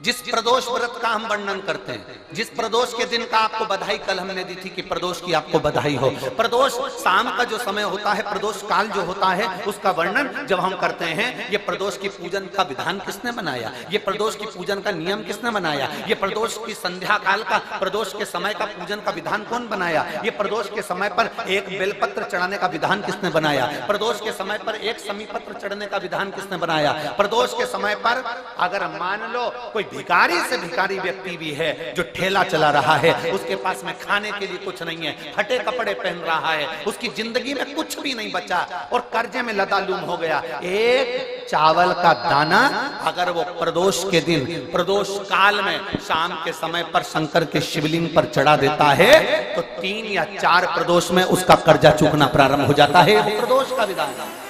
जिस प्रदोष व्रत का हम वर्णन करते हैं, जिस प्रदोष के दिन का आपको बधाई कल हमने दी थी कि प्रदोष की आपको बधाई हो, प्रदोष शाम का जो समय होता है, प्रदोष काल जो होता है, उसका वर्णन जब हम करते हैं, ये प्रदोष की पूजन का विधान किसने बनाया, ये प्रदोष की पूजन का नियम किसने बनाया, ये प्रदोष की संध्या काल का, प्रदोष के समय का पूजन का विधान कौन बनाया, ये प्रदोष के समय पर एक बेलपत्र चढ़ाने का विधान किसने बनाया, प्रदोष के समय पर एक समीपत्र चढ़ने का विधान किसने बनाया, प्रदोष के समय पर अगर मान लो कोई भिखारी से भिखारी व्यक्ति भी है जो ठेला चला रहा है, उसके पास में खाने के लिए कुछ नहीं है, फटे कपड़े पहन रहा है, उसकी जिंदगी में कुछ भी नहीं बचा और कर्जे में लदालूम हो गया, एक चावल का दाना अगर वो प्रदोष के दिन, प्रदोष काल में शाम के समय पर शंकर के शिवलिंग पर चढ़ा देता है तो 3 या 4 प्रदोष में उसका कर्जा चूकना प्रारंभ हो जाता है। प्रदोष का विधान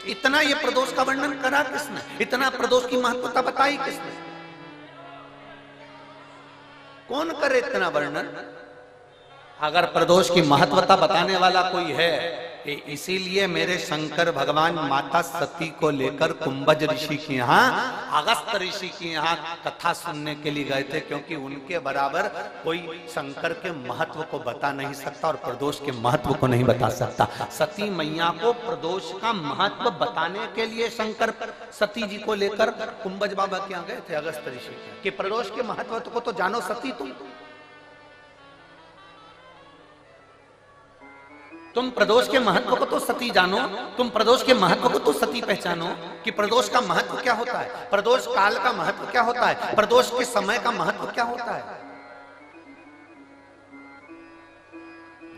इतना ये प्रदोष का वर्णन करा किसने, इतना प्रदोष की महत्वता बताई किसने, कौन करे इतना वर्णन। अगर प्रदोष की महत्वता बताने वाला कोई है, इसीलिए मेरे शंकर भगवान माता सती को लेकर कुंभज ऋषि के यहाँ, अगस्त ऋषि के यहाँ कथा सुनने के लिए गए थे, क्योंकि उनके बराबर कोई शंकर के महत्व को बता नहीं सकता और प्रदोष के महत्व को नहीं बता सकता। सती मैया को प्रदोष का महत्व बताने के लिए शंकर सती जी को लेकर कुंभज बाबा के यहाँ गए थे, अगस्त ऋषि, कि प्रदोष के महत्व को तो जानो सती, तुम प्रदोष के महत्व को तो सती जानो, तुम प्रदोष के महत्व को तो सती पहचानो कि प्रदोष का महत्व क्या होता है, प्रदोष काल का महत्व क्या होता है, प्रदोष के समय का महत्व क्या होता है।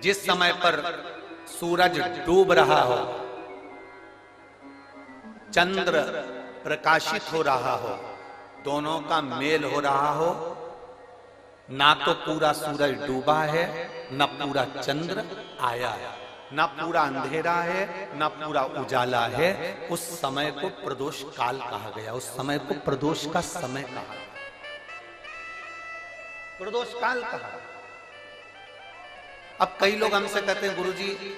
जिस समय पर सूरज डूब रहा हो, चंद्र प्रकाशित हो रहा हो, दोनों का मेल हो रहा हो, ना तो पूरा सूरज डूबा है, ना पूरा चंद्र आया है, ना पूरा अंधेरा है, ना पूरा उजाला है, उस समय को प्रदोष काल कहा गया, उस समय को प्रदोष का समय कहा, प्रदोष काल कहा। अब कई लोग हमसे कहते हैं गुरुजी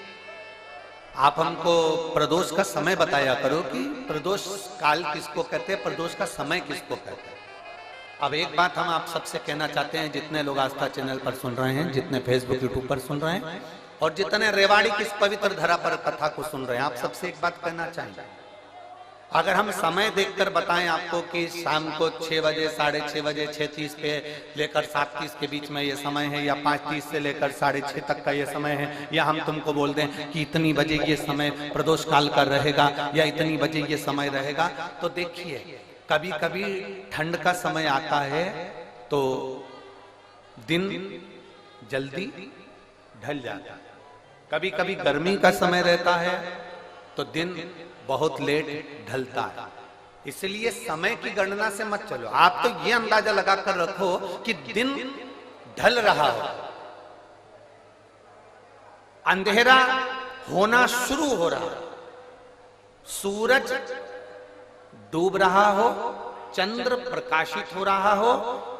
आप हमको प्रदोष का समय बताया करो कि प्रदोष काल किसको कहते हैं, प्रदोष का समय किसको कहते हैं। अब एक बात हम आप सबसे कहना चाहते हैं, जितने लोग आस्था चैनल पर सुन रहे हैं, जितने फेसबुक यूट्यूब पर सुन रहे हैं और जितने रेवाड़ी की इस पवित्र धरा पर कथा को सुन रहे हैं, आप सबसे एक बात कहना चाहेंगे, अगर हम समय देखकर बताएं आपको कि शाम को 6 बजे, 6:30 बजे, 6:30 पे लेकर 7:30 के बीच में ये समय है, या 5:30 से लेकर 6:30 तक का ये समय है, या हम तुमको बोल दें कि इतनी बजे ये समय प्रदोष काल का रहेगा या इतनी बजे ये समय रहेगा, तो देखिए कभी कभी ठंड का समय आता है तो दिन जल्दी ढल जाता है, कभी कभी गर्मी का समय रहता है तो दिन बहुत लेट ढलता है। इसलिए समय की गणना से मत चलो, आप तो ये अंदाजा लगाकर रखो कि दिन ढल रहा हो, अंधेरा होना शुरू हो रहा, सूरज डूब रहा हो, चंद्र प्रकाशित हो रहा हो,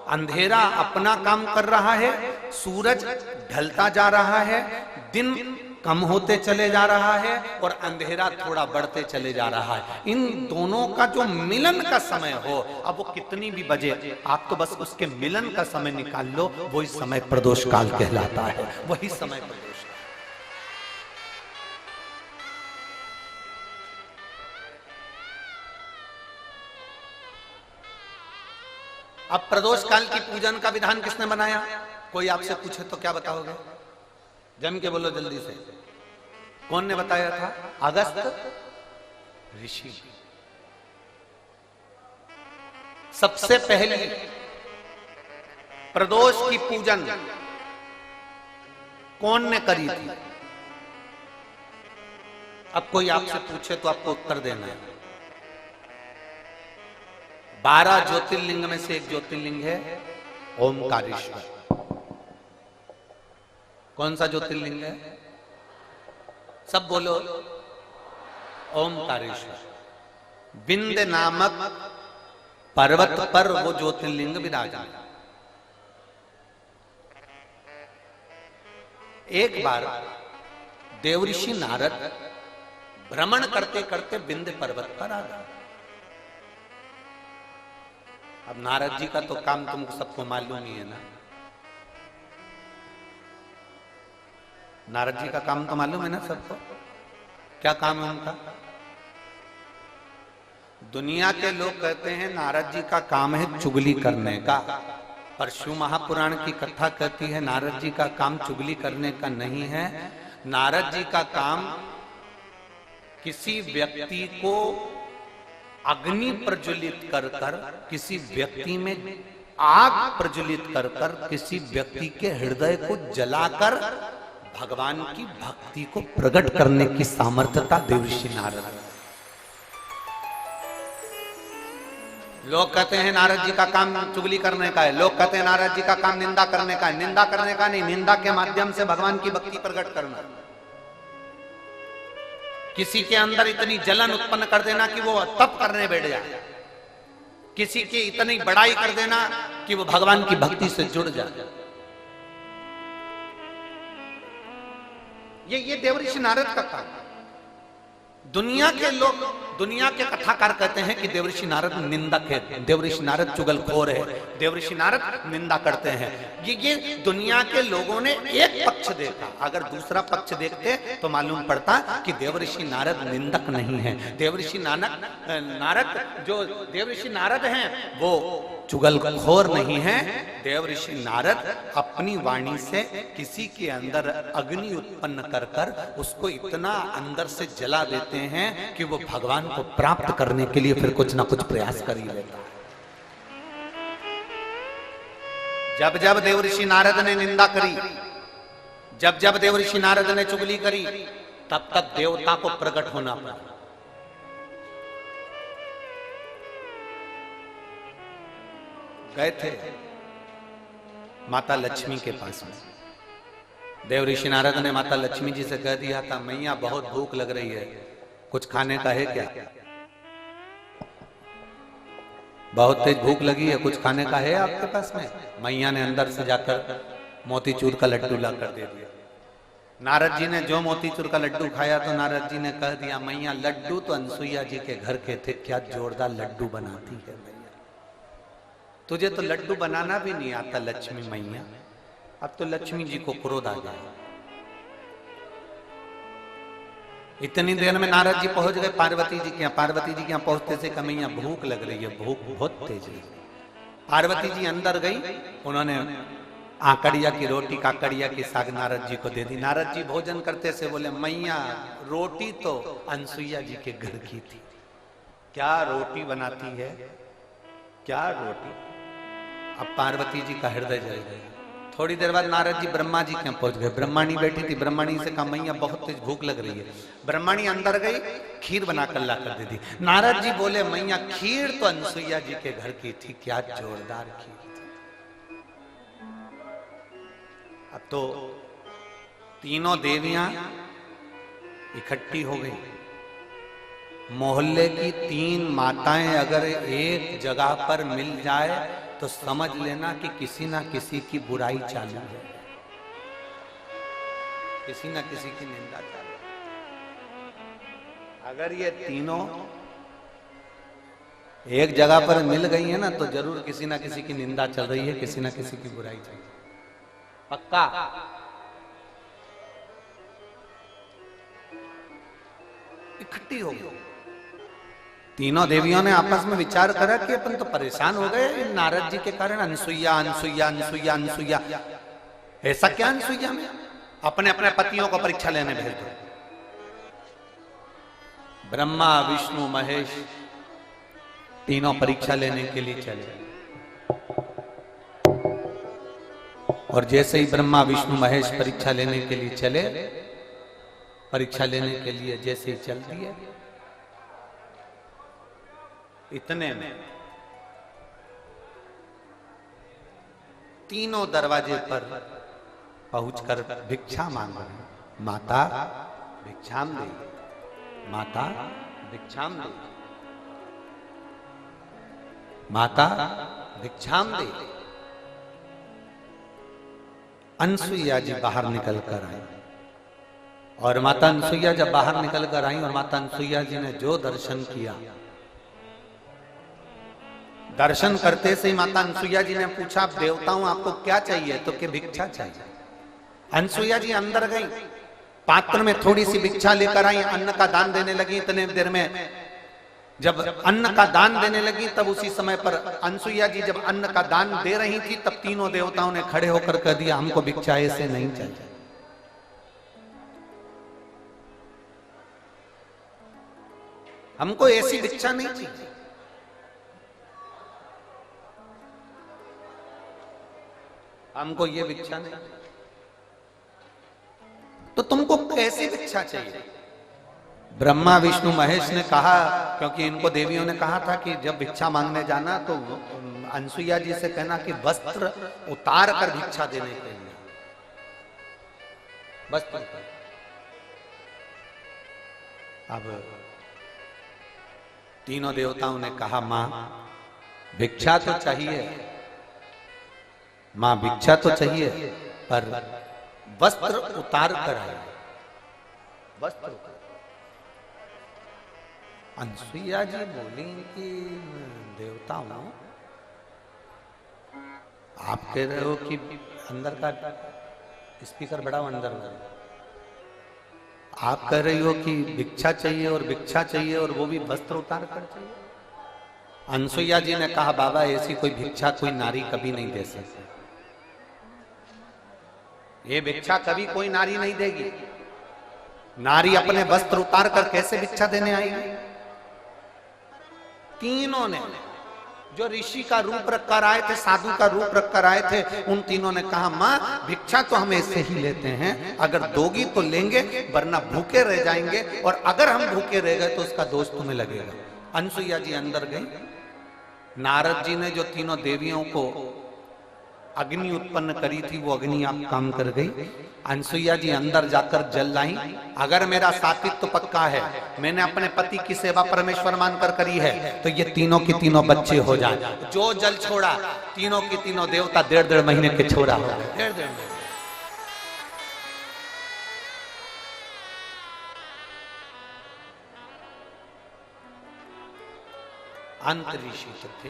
अंधेरा अपना काम कर रहा है, सूरज ढलता जा रहा है, दिन कम होते चले जा रहा है और अंधेरा थोड़ा बढ़ते चले जा रहा है। इन दोनों का जो मिलन का समय हो, अब वो कितनी भी बजे, आप तो बस उसके मिलन का समय निकाल लो, वही समय प्रदोष काल कहलाता है, वही समय प्रदोष। अब प्रदोष काल की पूजन का विधान किसने बनाया, कोई आपसे पूछे तो क्या बताओगे, जम के बोलो जल्दी से, कौन ने बताया था, अगस्त ऋषि। सबसे पहले प्रदोष की पूजन कौन ने करी थी। अब कोई आपसे पूछे तो आपको उत्तर देना है। 12 ज्योतिर्लिंग में से एक ज्योतिर्लिंग है ओमकारेश्वर। कौन सा ज्योतिर्लिंग है, सब बोलो, ओमकारेश्वर। विंध्य नामक पर्वत पर वो ज्योतिर्लिंग विराजमान। एक बार देवऋषि नारद भ्रमण करते करते विंध्य पर्वत पर आ गए। अब नारद जी का तो काम तुमको सबको मालूम ही है ना। नारद जी का काम तो मालूम है ना सबको, क्या काम है उनका? दुनिया के लोग कहते हैं नारद जी का काम है चुगली करने का, पर शिव महापुराण की कथा कहती है नारद जी का काम चुगली करने का नहीं है। नारद जी का काम किसी व्यक्ति को अग्नि प्रज्वलित कर कर, किसी व्यक्ति में आग प्रज्वलित कर कर, किसी व्यक्ति के हृदय को जलाकर भगवान की भक्ति को प्रकट करने की सामर्थ्यता देवर्षि नारद। लोग कहते हैं नारद जी का काम चुगली करने का है, लोग कहते हैं नारद जी का काम निंदा करने का है। निंदा करने का नहीं, निंदा के माध्यम से भगवान की भक्ति प्रकट करना। किसी के अंदर इतनी जलन उत्पन्न कर देना कि वो तप करने बैठ जाए, किसी की इतनी बड़ाई कर देना कि वो भगवान की भक्ति से जुड़ जाए। ये देवर्षि नारद का काम। दुनिया के लोग, दुनिया के कथाकार कहते हैं कि देवर्षि नारद निंदक है, देवर्षि नारद चुगलखोर है, देवर्षि नारद निंदा करते हैं। ये दुनिया के लोगों ने एक पक्ष देखा, अगर दूसरा पक्ष देखते तो मालूम पड़ता कि देवर्षि नारद निंदक नहीं है। देवर्षि नारद जो देवर्षि नारद हैं वो चुगलखोर नहीं है। देवर्षि नारद अपनी वाणी से किसी के अंदर अग्नि उत्पन्न कर कर उसको इतना अंदर से जला देते हैं कि वो भगवान को प्राप्त करने के लिए फिर कुछ ना कुछ प्रयास कर ही लेता है। जब जब देवर्षि नारद ने निंदा करी, जब जब देवर्षि नारद ने चुगली करी, तब तक देवता को प्रकट होना पड़ा। गए थे माता लक्ष्मी के पास में। देवर्षि नारद ने माता लक्ष्मी जी से कह दिया था, मैया बहुत भूख लग रही है, कुछ खाने का है क्या? बहुत तेज भूख लगी है, कुछ खाने का है आपके पास में? मैया ने अंदर से जाकर मोतीचूर का लड्डू ला कर दे दिया। नारद जी ने जो मोतीचूर का लड्डू खाया तो नारद जी ने कह दिया, मैया लड्डू तो अनसुईया जी के घर के थे, क्या जोरदार लड्डू बनाती है मैया, तुझे तो लड्डू बनाना भी नहीं आता लक्ष्मी मैया। अब तो लक्ष्मी जी को क्रोध आ गया। इतनी देर में नारद जी पहुंच गए पार्वती जी के यहाँ। पार्वती जी के यहाँ पहुंचते से कहा, मैया भूख लग रही है, भूख बहुत तेज है। पार्वती जी अंदर गई, उन्होंने आकड़िया की रोटी, काकड़िया की साग नारद जी को दे दी। नारद जी भोजन करते से बोले, मैया रोटी तो अनसुईया जी के घर की थी, क्या रोटी बनाती है, क्या रोटी। अब पार्वती जी का हृदय जल गया। थोड़ी देर बाद नारद जी ब्रह्मा जी के यहाँ पहुंच गए। ब्रह्माणी बैठी थी, ब्रह्माणी से कहा, मैया बहुत तेज भूख लग रही है। ब्रह्माणी अंदर गई, खीर बनाकर ला कर दे दी। नारद जी बोले, मैया खीर तो अनसुईया जी के घर की थी, क्या जोरदार खीर थी। अब तो तीनों देवियां इकट्ठी हो गई। मोहल्ले की 3 माताएं अगर एक जगह पर मिल जाए तो समझ लेना कि किसी ना किसी की बुराई चालू है, किसी ना किसी की निंदा चालू है। अगर ये तीनों एक जगह पर मिल गई है ना तो जरूर किसी ना किसी की निंदा चल रही है, किसी ना किसी की बुराई चल रही है, पक्का। इकट्ठी हो गई। तीनों देवियों ने आपस में विचार करा कि अपन तो परेशान हो गए नारद जी के कारण। अनसुईया अनसुईया अनसुईया अनसुईया, ऐसा क्या अनसुईया में? अपने अपने पतियों को परीक्षा लेने भेज दो। ब्रह्मा विष्णु महेश तीनों परीक्षा लेने के लिए चले। और जैसे ही ब्रह्मा विष्णु महेश परीक्षा लेने के लिए चले, परीक्षा लेने के लिए जैसे ही चल दिए, इतने में तीनों दरवाजे पर पहुंचकर भिक्षा मांग रहे हैं, माता भिक्षाम दे, माता भिक्षाम दे, माता भिक्षाम दे। अनसुईया जी बाहर निकल कर आई, और माता अनसुईया जब बाहर निकल कर आई और माता अनसुईया जी ने जो दर्शन किया, दर्शन करते से ही माता अनसुईया जी ने पूछा, देवताओं आपको क्या चाहिए? तो कि भिक्षा चाहिए। अनसुईया जी अंदर गई, पात्र में थोड़ी सी भिक्षा लेकर आई, अन्न का दान देने लगी। इतने देर में जब अन्न का दान देने लगी, तब उसी समय पर अनसुईया जी जब अन्न का दान दे रही थी, तब तीनों देवताओं ने खड़े होकर कह दिया, हमको भिक्षा ऐसे नहीं चाहिए, हमको ऐसी भिक्षा नहीं चाहिए। हमको ये भिक्षा नहीं, तो तुमको कैसी भिक्षा चाहिए? ब्रह्मा विष्णु महेश ने कहा, क्योंकि इनको देवियों ने कहा था कि जब भिक्षा मांगने जाना तो अनसुईया जी से कहना कि वस्त्र उतार कर भिक्षा देने के लिए, वस्त्र। अब तीनों देवताओं ने कहा, मां भिक्षा तो चाहिए, मां भिक्षा तो चाहिए, पर वस्त्र उतार कर आए, वस्त्र। अनसुईया जी बोली कि देवताओं, आप कह रहे हो कि अंदर का स्पीकर बढ़ाओ, अंदर आप कह रही हो कि भिक्षा चाहिए और भिक्षा चाहिए और वो भी वस्त्र उतार कर चाहिए। अनसुईया जी ने कहा, बाबा ऐसी कोई भिक्षा कोई नारी कभी नहीं दे सकती, ये भिक्षा कभी कोई नारी नहीं देगी। नारी अपने वस्त्र उतार कर कैसे भिक्षा देने आएगी? तीनों ने, जो ऋषि का रूप रखकर आए थे, साधु का रूप रखकर आए थे, उन तीनों ने कहा, मां भिक्षा तो हम ऐसे ही लेते हैं, अगर दोगी तो लेंगे, वरना भूखे रह जाएंगे, और अगर हम भूखे रह गए तो उसका दोष तुम्हें लगेगा। अनसुईया जी अंदर गई। नारद जी ने जो तीनों देवियों को अग्नि उत्पन्न करी थी, वो अग्नि आप काम कर गई। अनसुईया जी अंदर जाकर जल लाई। अगर मेरा सात्वित्व पक्का है, मैंने अपने पति की सेवा परमेश्वर मानकर करी है, तो ये तीनों की तीनों बच्चे हो जाए। जो जल छोड़ा, तीनों की तीनों देवता 1.5 महीने के छोड़ा हो गए, 1.5 महीने। अंत ऋषि तो थे।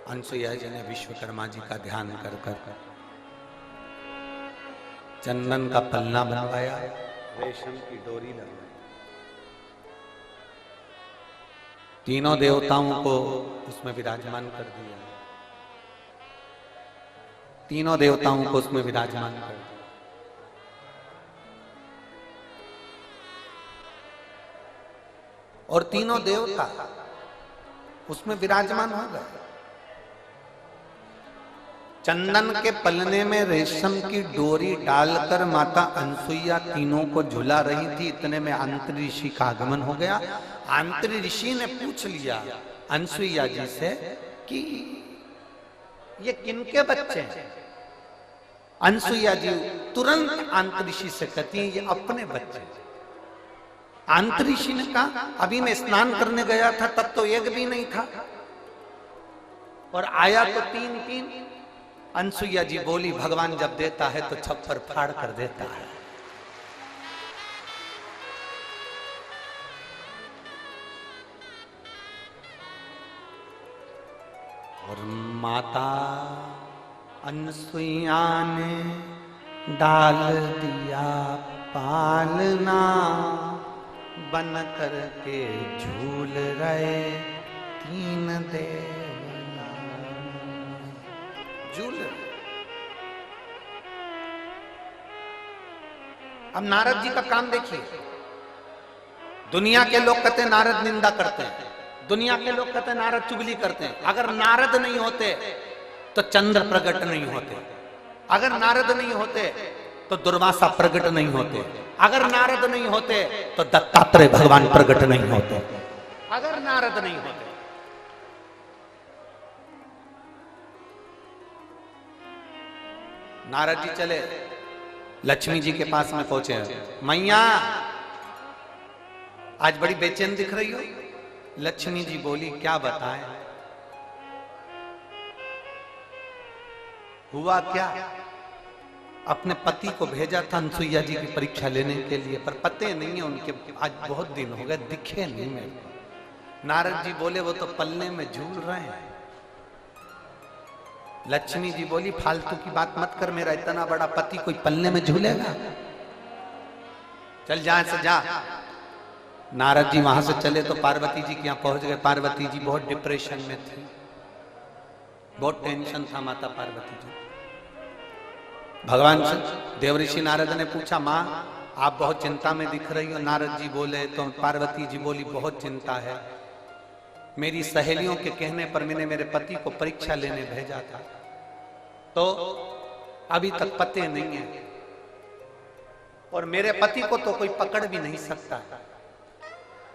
अनसुईया जी ने विश्वकर्मा जी का ध्यान कर कर चंदन का पलना बनवाया, रेशम की डोरी लगवाई, तीनों देवताओं को उसमें विराजमान कर दिया, तीनों देवताओं को उसमें विराजमान कर दिया। और तीनों देवता उसमें विराजमान हो गए। चंदन के पलने में रेशम की डोरी डालकर माता अनसुईया तीनों को झुला रही थी। इतने में अंतरी ऋषि का आगमन हो गया। अंतरी ऋषि ने पूछ लिया अनसुईया जी से कि ये किनके बच्चे हैं? अनसुईया जी तुरंत अंतरी ऋषि से कहती हैं, ये अपने बच्चे। अंतरी ऋषि ने कहा, अभी मैं स्नान करने गया था, तब तो एक भी नहीं था, और आया तो 3। अनसुईया जी बोली, भगवान जब देता है तो छप्पर फाड़ कर देता है। और माता अनसुईया ने डाल दिया पालना, बन कर के झूल रहे 3 देव। अब नारद जी का काम देखिए। दुनिया के लोग कहते हैं नारद निंदा करते हैं, दुनिया के लोग कहते हैं नारद चुगली करते हैं। अगर नारद नहीं होते तो चंद्र प्रकट नहीं होते, अगर नारद नहीं होते तो दुर्वासा प्रकट नहीं होते, अगर नारद नहीं होते तो दत्तात्रेय भगवान प्रकट नहीं होते, अगर नारद नहीं होते। नारद जी चले, लक्ष्मी जी के पास में पहुंचे। मैया आज बड़ी बेचैन दिख रही हो। लक्ष्मी जी बोली, क्या बताएं, हुआ क्या? अपने पति को भेजा था अनसुईया जी की परीक्षा लेने के लिए, पर पते नहीं है उनके। आज बहुत दिन हो गए, दिखे नहीं मेरे को। नारद जी बोले वो तो पल्ले में झूल रहे हैं। लक्ष्मी जी बोली फालतू की बात मत कर, मेरा इतना बड़ा पति कोई पल्ले में झूलेगा, चल जा से जा। नारद जी वहां से चले तो पार्वती जी के यहाँ पहुंच गए। पार्वती जी बहुत डिप्रेशन में थी, बहुत टेंशन था माता पार्वती जी। भगवान देवऋषि नारद ने पूछा, माँ आप बहुत चिंता में दिख रही हो। नारद जी बोले तो पार्वती जी बोली बहुत चिंता है, मेरी सहेलियों के कहने पर मैंने मेरे पति को परीक्षा लेने भेजा था, तो अभी तक पते नहीं है, और मेरे पति को तो कोई पकड़ भी नहीं सकता,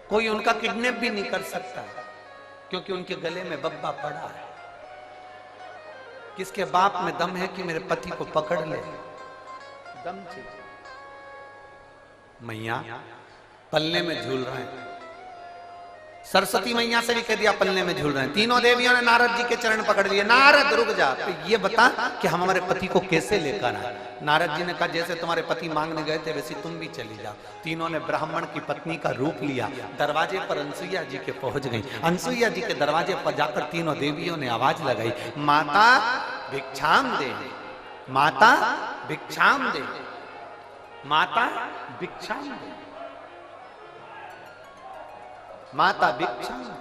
कोई उनका किडनैप भी नहीं कर सकता, क्योंकि उनके गले में बब्बा पड़ा है। किसके बाप में दम है कि मेरे पति को पकड़ ले? दम चाहिए। मैया पल्ले में झूल रहे हैं। सरस्वती मैया से भी कह दिया पल्ले में झूल रहे हैं। तीनों देवियों ने नारद जी के चरण पकड़ लिए। नारद रुक जा, तो ये बता कि हम हमारे पति को कैसे लेकर आए? नारद जी ने कहा जैसे तुम्हारे पति मांगने गए थे वैसे तुम भी चली जाओ। तीनों ने ब्राह्मण की पत्नी का रूप लिया। दरवाजे पर अनसुईया जी के पहुंच गई। अनसुईया जी के दरवाजे पर जाकर तीनों देवियों ने आवाज लगाई, माता भिक्षाम दे, माता भिक्षाम दे, माता भिक्षाम दे, माता भिक्षाम दे।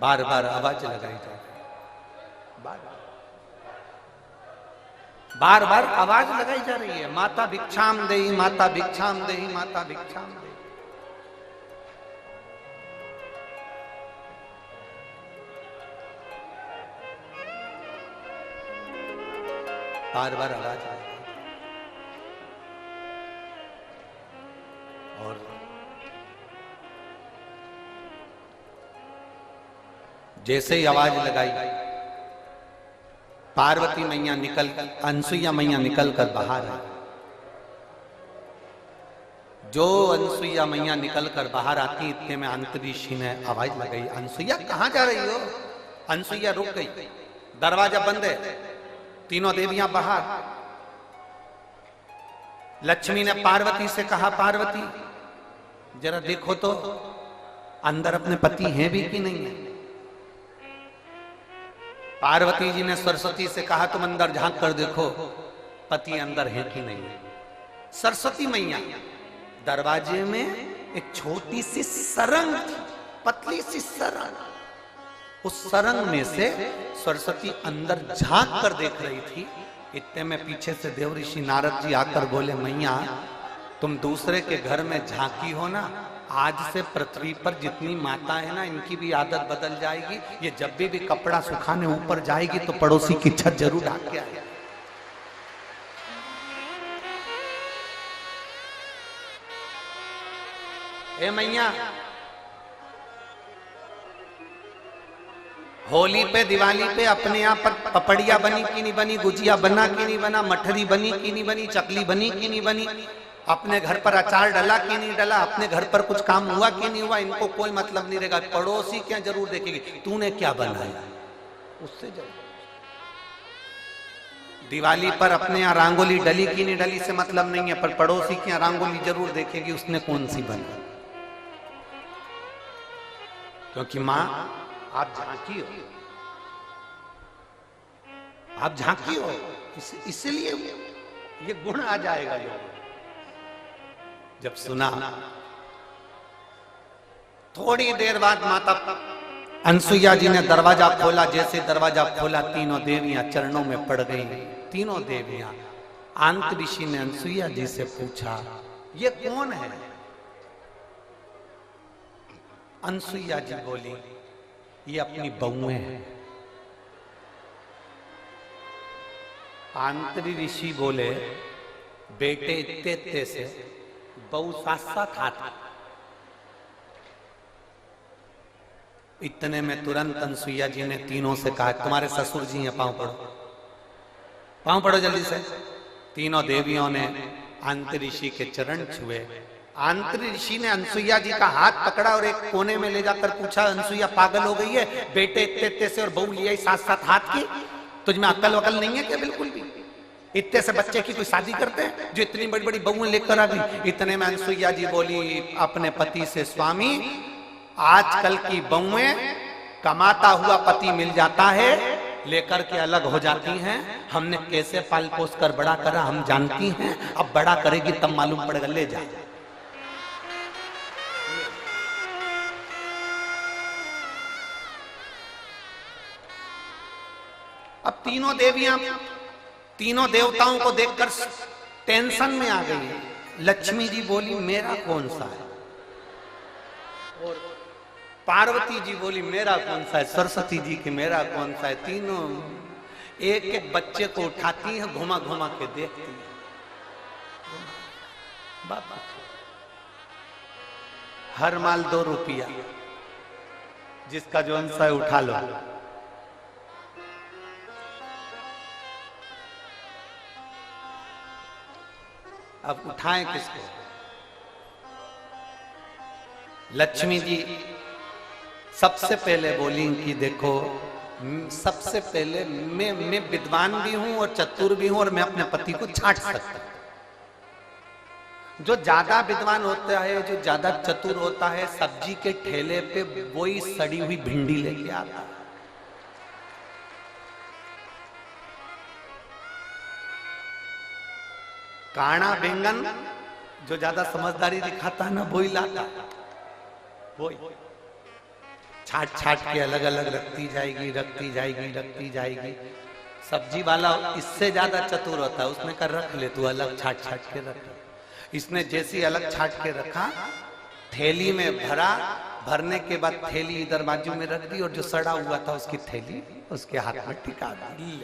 बार बार आवाज लगाई जा रही, बार बार आवाज लगाई जा रही है, माता भिक्षाम दे, माता भिक्षाम दे, माता भिक्षाम दे। बार बार आवाज आई और जैसे ही आवाज लगाई पार्वती मैया निकल, अनसुईया मैया निकल कर बाहर आई। जो अनसुईया मैया निकल कर बाहर आती इतने में अंतरिक्षी ने आवाज लगाई, अनसुईया कहां जा रही हो? अनसुईया रुक गई, दरवाजा बंद है, तीनों देवियां बाहर। लक्ष्मी ने पार्वती से कहा, पार्वती जरा देखो तो अंदर अपने पति हैं भी कि नहीं है? पार्वती जी ने सरस्वती से कहा तुम अंदर झांक कर देखो पति अंदर है कि नहीं है। सरस्वती मैया दरवाजे में एक छोटी सी सरंग थी, पतली सी सरंग, उस सरंग में से सरस्वती अंदर झांक कर देख रही थी। इतने में पीछे से देवऋषि नारद जी आकर बोले, मैया तुम दूसरे के घर में झांकी हो ना, आज से पृथ्वी पर जितनी माता है ना इनकी भी आदत बदल जाएगी। ये जब भी कपड़ा सुखाने ऊपर जाएगी तो पड़ोसी की छत जरूर ढाक के आएगी। ए मैया, होली पे दिवाली पे अपने यहाँ पर पपड़िया बनी कि नहीं बनी, गुजिया बना कि नहीं बना, मठरी बनी कि नहीं बनी, चकली बनी कि नहीं बनी, अपने घर पर अचार डला कि नहीं डला, अपने घर पर कुछ काम हुआ कि नहीं हुआ, इनको कोई मतलब नहीं रहेगा। पड़ोसी क्या जरूर देखेगी तूने क्या बनाया, उससे जरूर। दिवाली पर अपने यहाँ रंगोली डली कि नहीं डली से मतलब नहीं है, पर पड़ोसी की यहाँ रंगोली जरूर देखेगी उसने कौन सी बना। क्योंकि माँ आप झांकी हो, आप झांकी हो, इसलिए ये गुण आ जाएगा। लोग जब सुना, थोड़ी देर बाद माता अनसुईया जी ने दरवाजा खोला। जैसे दरवाजा खोला तीनों देवियां चरणों में पड़ गई। तीनों देवियां। अंतरिक्षी ने अनसुईया जी से पूछा, ये कौन है? अनसुईया जी बोली, ये अपनी बहुएं हैं। आंतरी ऋषि बोले, बेटे इत्ते से बहु साथ साथ हाथ। इतने में तुरंत अनसुईया जी ने तीनों से कहा, तुम्हारे ससुर जी हैं, पांव पड़ो, पांव पड़ो जल्दी से। तीनों देवियों ने आंतरी ऋषि के चरण छुए। आंतरी ऋषि ने अनसुईया जी का हाथ पकड़ा और एक कोने में ले जाकर पूछा, अनसुईया पागल हो गई है? बेटे इत्ते से और बहू लिया साथ साथ हाथ की, तुझमें अक्ल वकल नहीं है क्या? बिल्कुल भी। इतने से बच्चे की कोई शादी करते हैं जो इतनी बड़ी बड़ी बहुएं लेकर आ गई। इतने में अनसुईया जी बोली अपने पति से, स्वामी आजकल की बहुएं कमाता हुआ पति मिल जाता है, लेकर के अलग हो जाती हैं। हमने कैसे पाल पोस कर बड़ा करा हम जानती हैं, अब बड़ा करेगी तब मालूम पड़ेगा, ले जा। अब तीनों देवियां तीनों देवताओं को देखकर टेंशन में आ गई। लक्ष्मी जी बोली मेरा कौन सा है, और पार्वती जी बोली मेरा कौन सा है, सरस्वती जी की मेरा कौन सा है। तीनों एक एक बच्चे को उठाती हैं, घुमा घुमा के देखती हैं। बाबा हर माल 2 रुपया, जिसका जो अंश है उठा लो। अब उठाएं किसको? लक्ष्मी जी सबसे पहले बोली कि देखो सबसे पहले मैं विद्वान भी हूं और चतुर भी हूं, और मैं अपने पति को छांट सकता हूं। जो ज्यादा विद्वान होता है, जो ज्यादा चतुर होता है, सब्जी के ठेले पे वही सड़ी हुई भिंडी लेके आता है। काना बैंगन जो ज्यादा समझदारी दिखाता है ना, वही लाता, वही छाट छाट के अलग अलग रखती जाएगी, रखती जाएगी, रखती जाएगी। सब्जी वाला इससे ज्यादा चतुर होता है, उसने कर रख ले तू अलग, छाट छाट के रख। इसने जैसी अलग छाट के रखा, थैली में भरा, भरने के बाद थैली इधर बाजू में रख दी, और जो सड़ा हुआ था उसकी थैली उसके हाथ में टिका दी।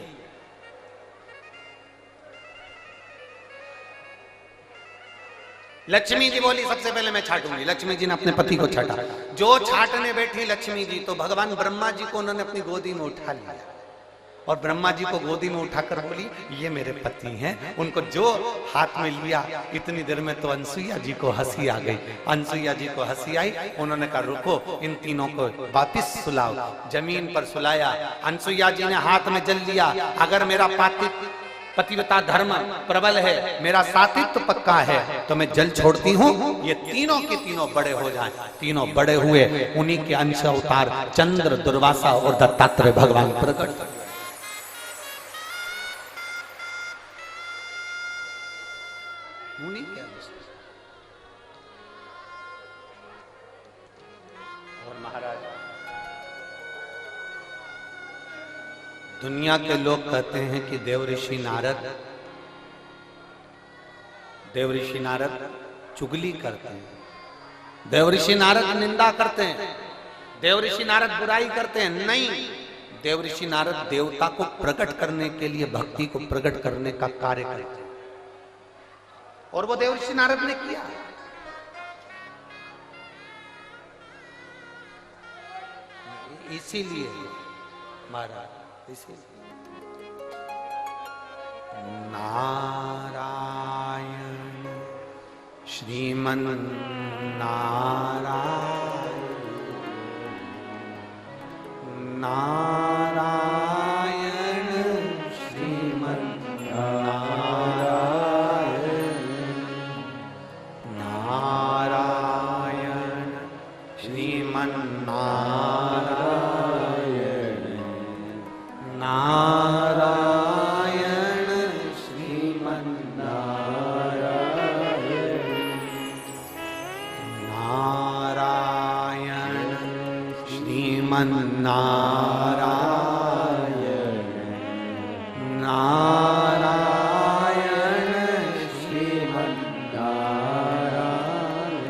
लक्ष्मी जी बोली सबसे पहले मैं छाटूंगी। लक्ष्मी जी ने अपने पति को छाटा। जो छाटने बैठी लक्ष्मी जी, तो भगवान ब्रह्मा जी को उन्होंने अपनी गोदी में उठा लिया, और ब्रह्मा जी को गोदी में उठाकर बोली ये मेरे पति हैं। उनको जो हाथ में लिया, इतनी देर में तो अनसुईया जी को हंसी आ गई। अनसुईया जी को हंसी आई, उन्होंने कहा रुको, इन तीनों को वापिस सुलाओ। जमीन पर सुलाया। अनसुईया जी ने हाथ में जल लिया, अगर मेरा पतिव्रता धर्म प्रबल है, मेरा सातित्व पक्का है, तो मैं जल छोड़ती हूँ, ये तीनों के तीनों बड़े हो जाएं। तीनों बड़े हुए, उन्हीं के अंश अवतार चंद्र, दुर्वासा और दत्तात्रेय भगवान प्रकट। उन्हीं के अंश। और महाराज दुनिया के लोग कहते हैं कि देव ऋषि नारद चुगली करते हैं, देव ऋषि नारद निंदा करते हैं, देव ऋषि नारद बुराई करते हैं। नहीं, देव ऋषि नारद देवता को प्रकट करने के लिए, भक्ति को प्रकट करने का कार्य करते हैं, और वो देव ऋषि नारद ने किया। इसीलिए महाराज, नारायण श्रीमन नारायण, नारायण श्रीमन नारायण, नारायण श्रीमन नारायण, नारायण श्रीमन नारायण, नारायण श्रीमन नारायण, नारायण श्रीमन नारायण,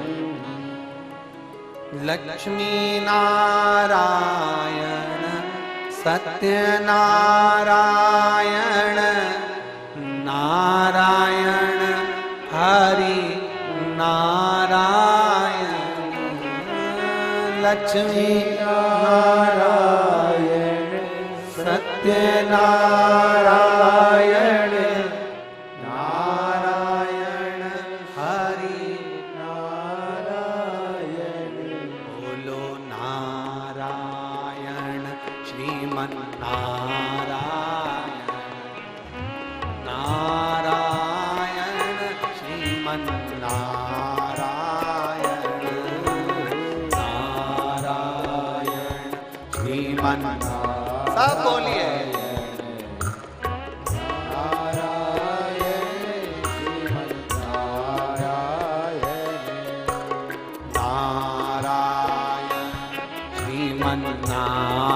लक्ष्मी नारायण सत्यनारायण, नारायण हरि नारायण, लक्ष्मी नारायण सत्यनारायण, नारायण हरि नारायण, बोलो नारायण श्रीमन नारायण, नारायण श्रीमन्नारायण। सब बोलिए।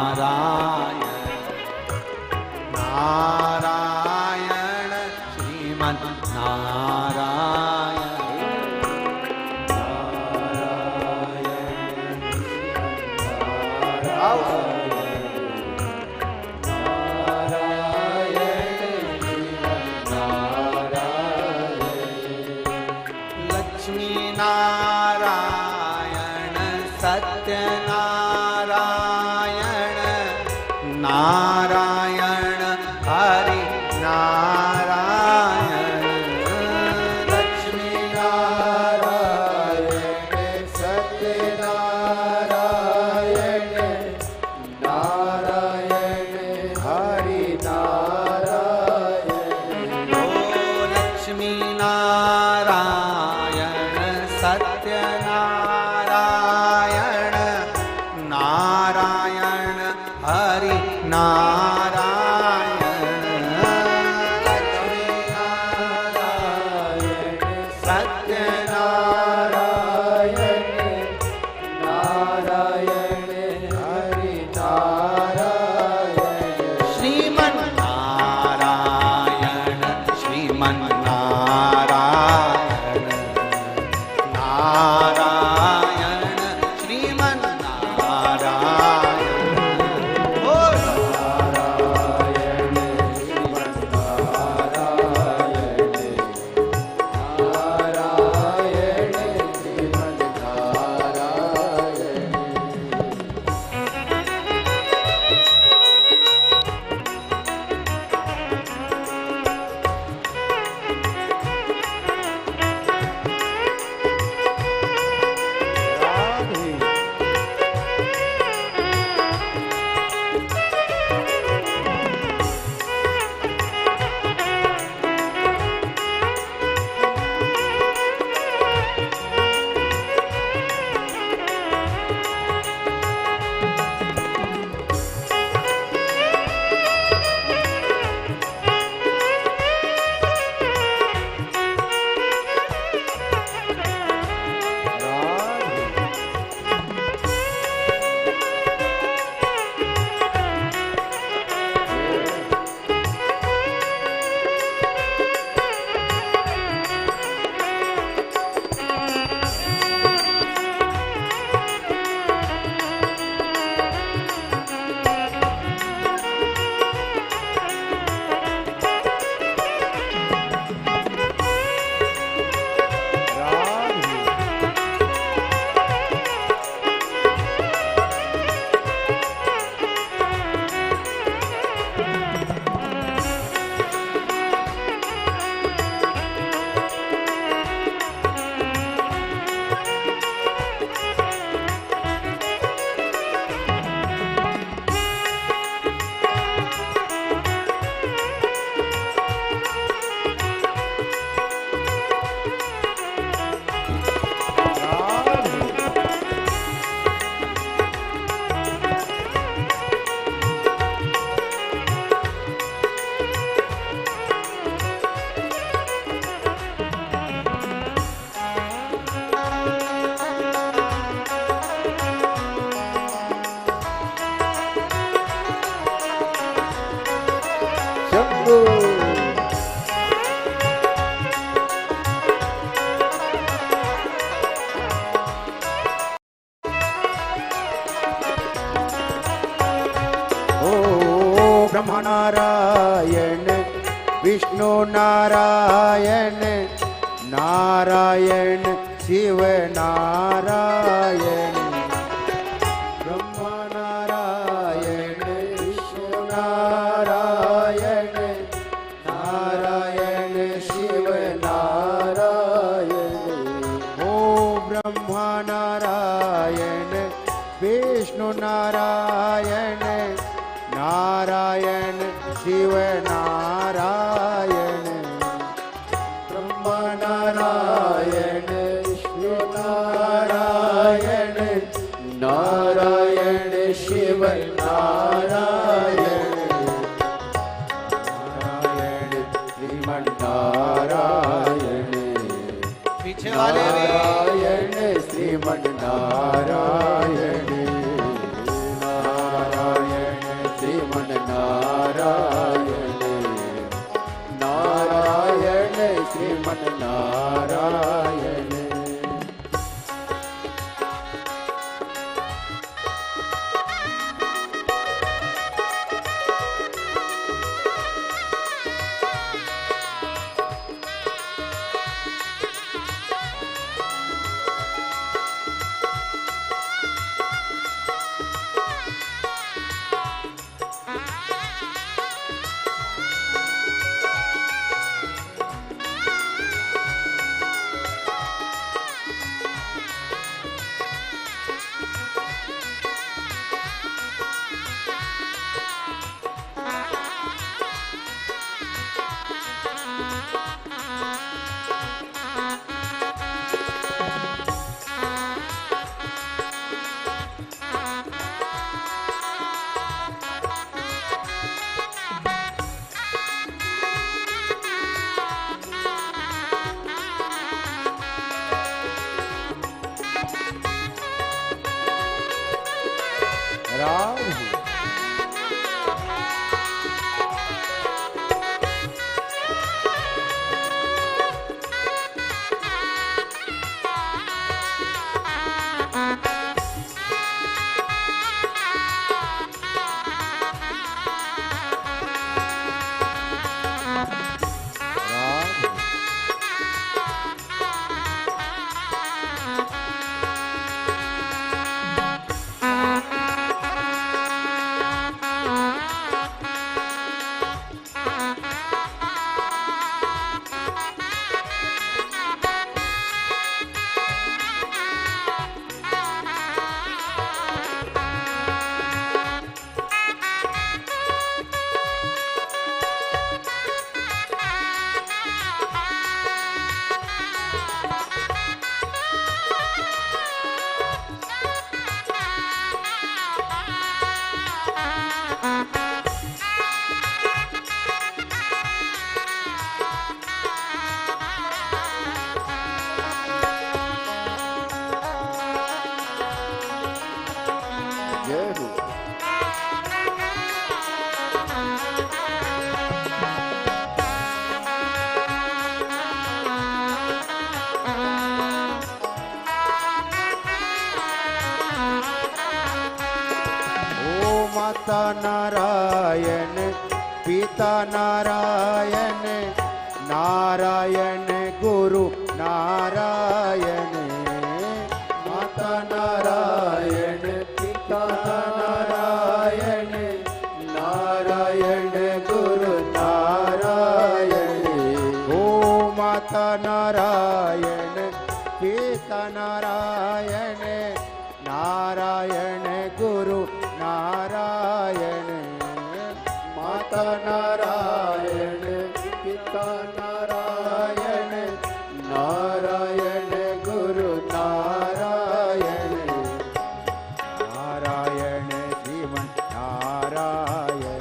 नारायण नारायण लक्ष्मी नारायण सत्यनारायण नारायण हरि नारायण। लक्ष्मी नारायण सत्यनारायण नारायण हरि नारायण। ओ लक्ष्मी नारायण सत्यनारायण नारायण हरि नारायण। लक्ष्मी नारायण सत्यनारायण नारायण हरि नारायण। श्रीमन्नारायण श्रीमन्नारायण नारायण श्रीमन्नारायण। ब्रह्म नारायण विष्णु नारायण नारायण शिव नारायण। ब्रह्म नारायण विष्णु नारायण नारायण शिव नारायण। ओ ब्रह्म नारायण विष्णु नारायण नारायण शिव नारायण। ब्रह्म नारायण शिव नारायण नारायण शिव नारायण। श्रीमन नारायण नारायण श्रीमन नारायण नारायण श्रीमन नारायण माता नारायण पिता नारायण नारायण गुरु नारायण माता नारायण पिता नारायण नारायण गुरु नारायण ओ माता नारायण पिता नारायण नारायण गुरु नारायण माता नारायण पिता नारायण नारायण गुरु नारायण नारायण श्रीमन नारायण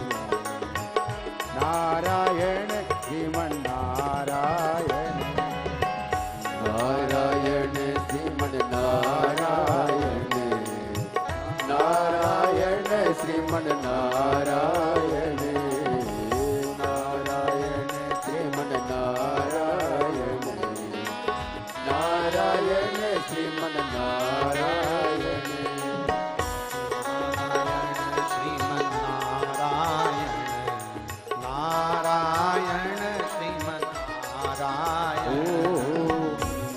नारायण श्रीमन नारायण नारायण श्रीमन नारायण नारायण श्रीमन नारायण नारायण श्रीमन नारायण नारायण श्रीमन नारायण श्रीमन नारायण नारायण श्रीमन नारायण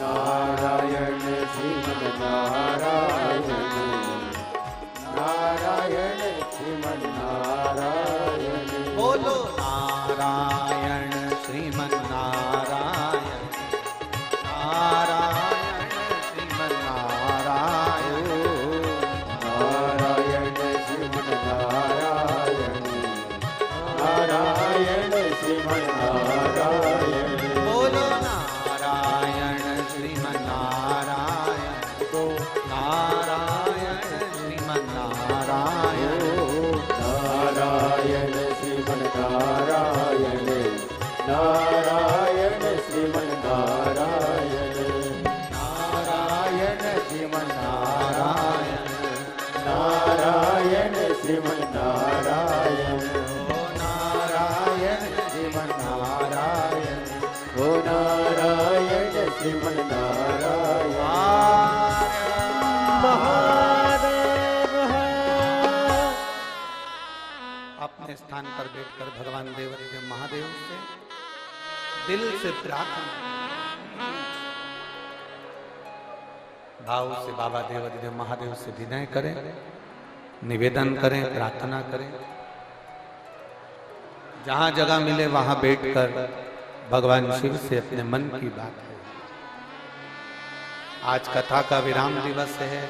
नारायण श्रीमन नारायण नारायण श्रीमन नारायण बोलो नारायण श्रीमन नारायण नारायण श्रीमन नारायण नारायण श्रीमन नारायण नारायण श्रीमन नारायण बोलो नारायण श्रीमन नारायण नारायण श्रीमन नारायण नारायण श्रीमन नारायण नारायण श्रीमन नारायण नारायण श्रीमन्नारायण नारायण श्रीमन्नारायण ओ नारायण श्रीमन्नारायण ओ नारायण श्रीमन्नारायण महादेव अपने स्थान पर बैठकर भगवान देवदेव महादेव से दिल से प्रार्थना भाव से बाबा देवदेव महादेव से विनय करें, निवेदन करें, प्रार्थना करें। जहां जगह मिले वहां बैठकर भगवान शिव से अपने मन की बात है। आज कथा का विराम दिवस है।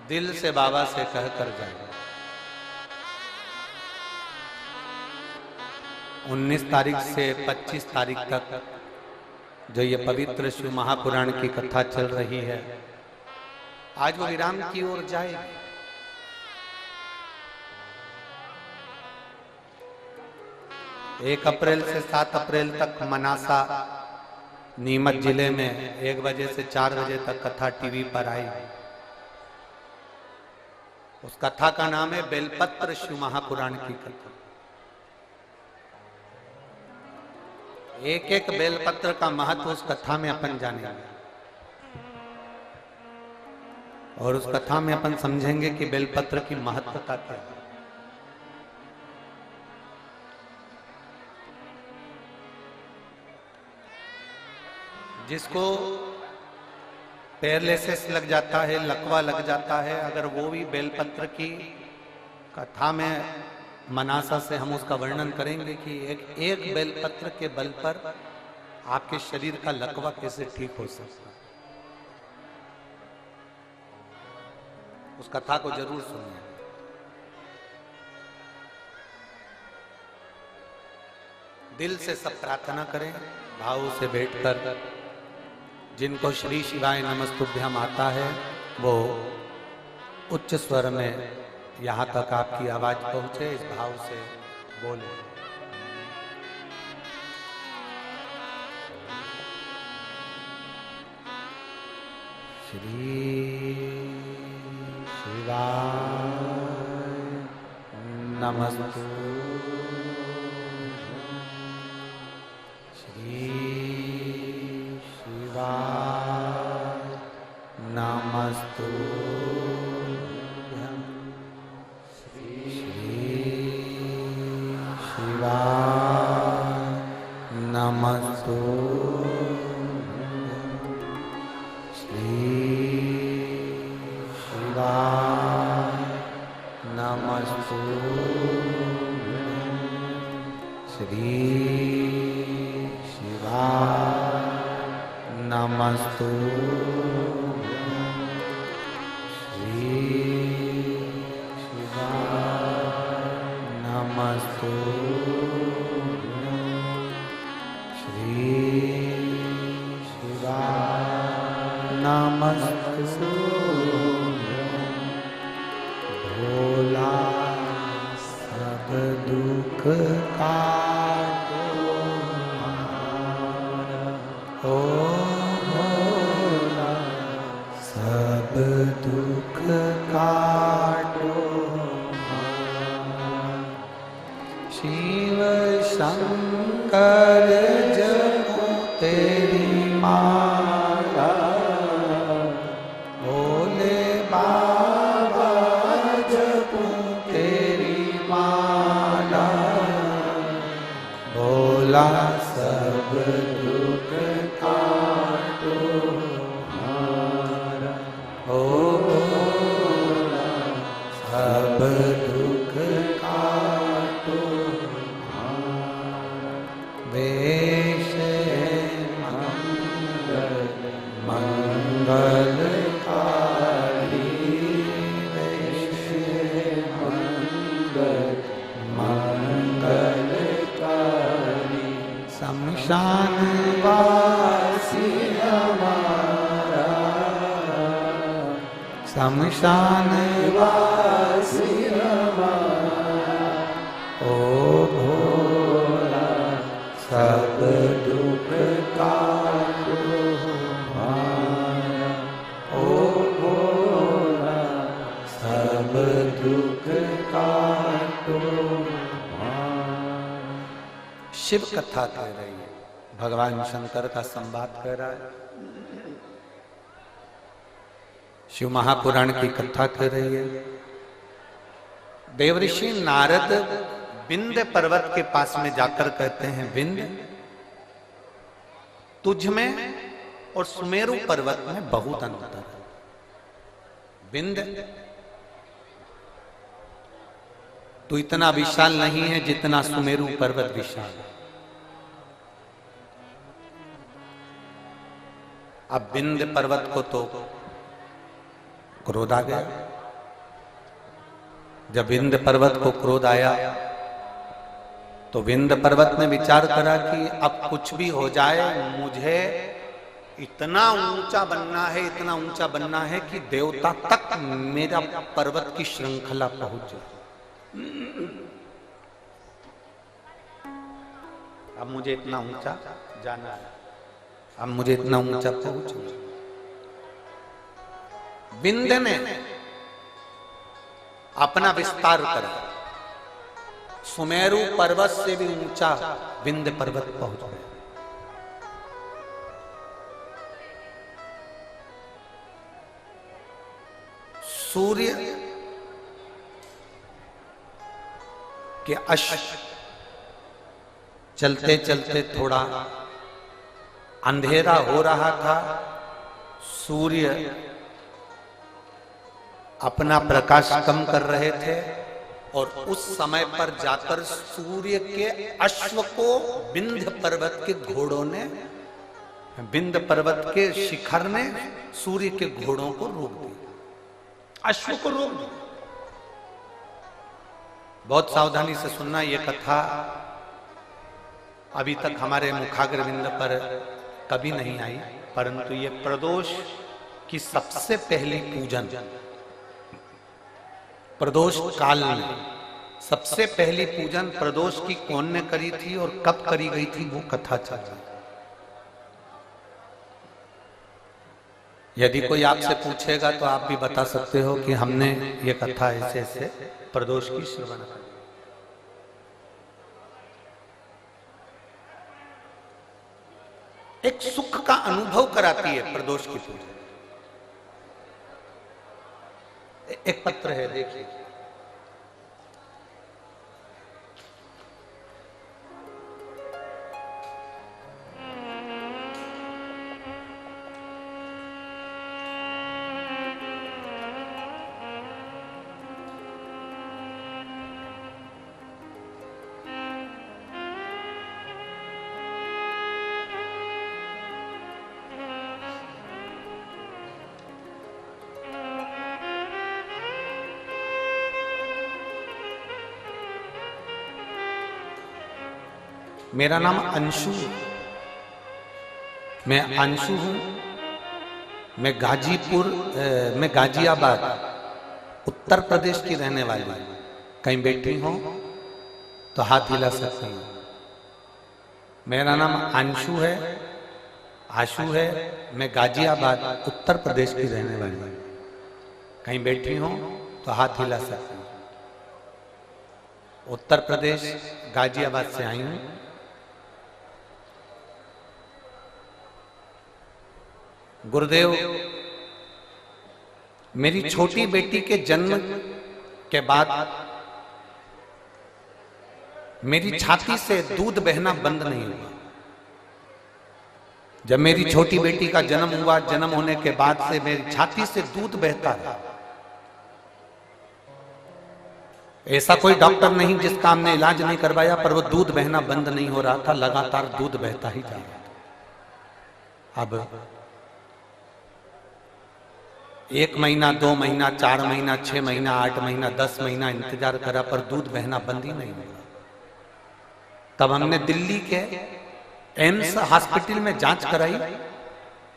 दिल से बाबा से कहकर जाए। 19 तारीख से 25 तारीख तक जो ये पवित्र शिव महापुराण की कथा चल रही है, आज वो विराम की ओर जाएगी। 1 अप्रैल से 7 अप्रैल तक मनासा नीमच जिले में 1 बजे से 4 बजे तक कथा टीवी पर आई। उस कथा का नाम है बेलपत्र शिव महापुराण की कथा। एक एक बेलपत्र का महत्व उस कथा में अपन जानेंगे और उस कथा में अपन समझेंगे कि बेलपत्र की महत्वता क्या है। जिसको पैरालिसिस लग जाता है, लकवा लग जाता है, अगर वो भी बेलपत्र की कथा में मनासा से हम उसका वर्णन करेंगे कि एक बेलपत्र के बल पर आपके शरीर का लकवा कैसे ठीक हो सकता है। उस कथा को जरूर सुनिए। दिल से सब प्रार्थना करें, भाव से बैठकर। जिनको श्री शिवाय नमस्तुभ्यम आता है वो उच्च स्वर में यहाँ तक आपकी आवाज पहुंचे, इस भाव से बोले। श्री शिवाय नमस्तुभ्यम, श्री शिवाय नमस्तुभ्यम, नमस्तुभ्यम, श्री शिवाय नमस्तुभ्यम, श्री शिवाय नमस्तुभ्यम, श्री शिवाय नमस्तुभ्यम, श्री शिवाय नमस्तुभ्यम। भोला सब दुख काटो हमारा, ओ भोला सब दुख काटो हमारा। शिव शंकर जपो तेरी माला, भोले बाबा जपो तेरी माला। भोला सब दुख काटो हमारा, ओ भोला सब दुख काटो हमारा। वेश मंगलकारी, वेश मंगलकारी। शमशान वासी हमारा, शमशान वासी हमारा। ओ भोला सब दुख काटो हमारा। शिव कथा कह रही है, भगवान शंकर का संवाद कह रहा है, शिव महापुराण की कथा कह रही है। देवऋषि नारद विंध्य पर्वत के पास में जाकर कहते हैं, विंध्य तुझ में और सुमेरु पर्वत में बहुत अंतर है। विंध्य तू इतना विशाल नहीं है जितना सुमेरु पर्वत विशाल है। अब विंध्य पर्वत को तो क्रोध आ गया। जब विंध्य पर्वत को क्रोध आया तो विंध्य पर्वत ने विचार करा कि अब कुछ भी हो जाए, मुझे इतना ऊंचा बनना है, इतना ऊंचा बनना है कि देवता तक मेरा पर्वत की श्रृंखला पहुंच जाए। अब मुझे इतना ऊंचा जाना है, अब मुझे इतना ऊंचा पहुंचना। विंध्य ने अपना विस्तार करा, सुमेरु पर्वत से भी ऊंचा विंध्य पर्वत पहुंच गया। सूर्य के अश्व चलते चलते थोड़ा अंधेरा हो रहा था। सूर्य अपना प्रकाश कम कर रहे थे और उस समय पर जाकर सूर्य के अश्व को विंध्य पर्वत के घोड़ों ने, विंध्य पर्वत के शिखर ने सूर्य के घोड़ों को रोक दिया, अश्व को रोक दिया। बहुत सावधानी से सुनना, यह कथा अभी तक हमारे मुखाग्रविंद पर कभी नहीं आई, परंतु ये प्रदोष की सबसे पहली पूजन, प्रदोष काल में सबसे पहली पूजन प्रदोष की कौन ने करी थी और कब करी गई थी, वो कथा चल रही। यदि कोई आपसे पूछेगा तो आप भी बता सकते हो कि हमने ये कथा ऐसे ऐसे प्रदोष की श्रवण करी। एक सुख का अनुभव कराती है प्रदोष की पूजा। एक पत्र है, देखिए, मेरा नाम अंशु, मैं अंशु हूं। मैं गाजियाबाद उत्तर प्रदेश की रहने वाली हूं। कहीं बैठी हो तो हाथ हिला सकती हूं। मेरा नाम अंशु है, आशु है। मैं गाजियाबाद उत्तर प्रदेश की रहने वाली हूं। कहीं बैठी हो तो हाथ हिला सकती हूं। उत्तर प्रदेश गाजियाबाद से आई हूं। गुरुदेव, मेरी छोटी बेटी के जन्म के बाद मेरी छाती से दूध बहना बंद नहीं हुआ। जब मेरी छोटी बेटी का जन्म हुआ, जन्म होने के बाद से मेरी छाती से दूध बहता रहा। ऐसा कोई डॉक्टर नहीं जिसका हमने इलाज नहीं करवाया, पर वो दूध बहना बंद नहीं हो रहा था, लगातार दूध बहता ही जा रहा था। अब 1 महीना, 2 महीना, 4 महीना, 6 महीना, 8 महीना, 10 महीना इंतजार करा, पर दूध बहना बंद ही नहीं हुआ। तब हमने दिल्ली के एम्स हॉस्पिटल में जांच कराई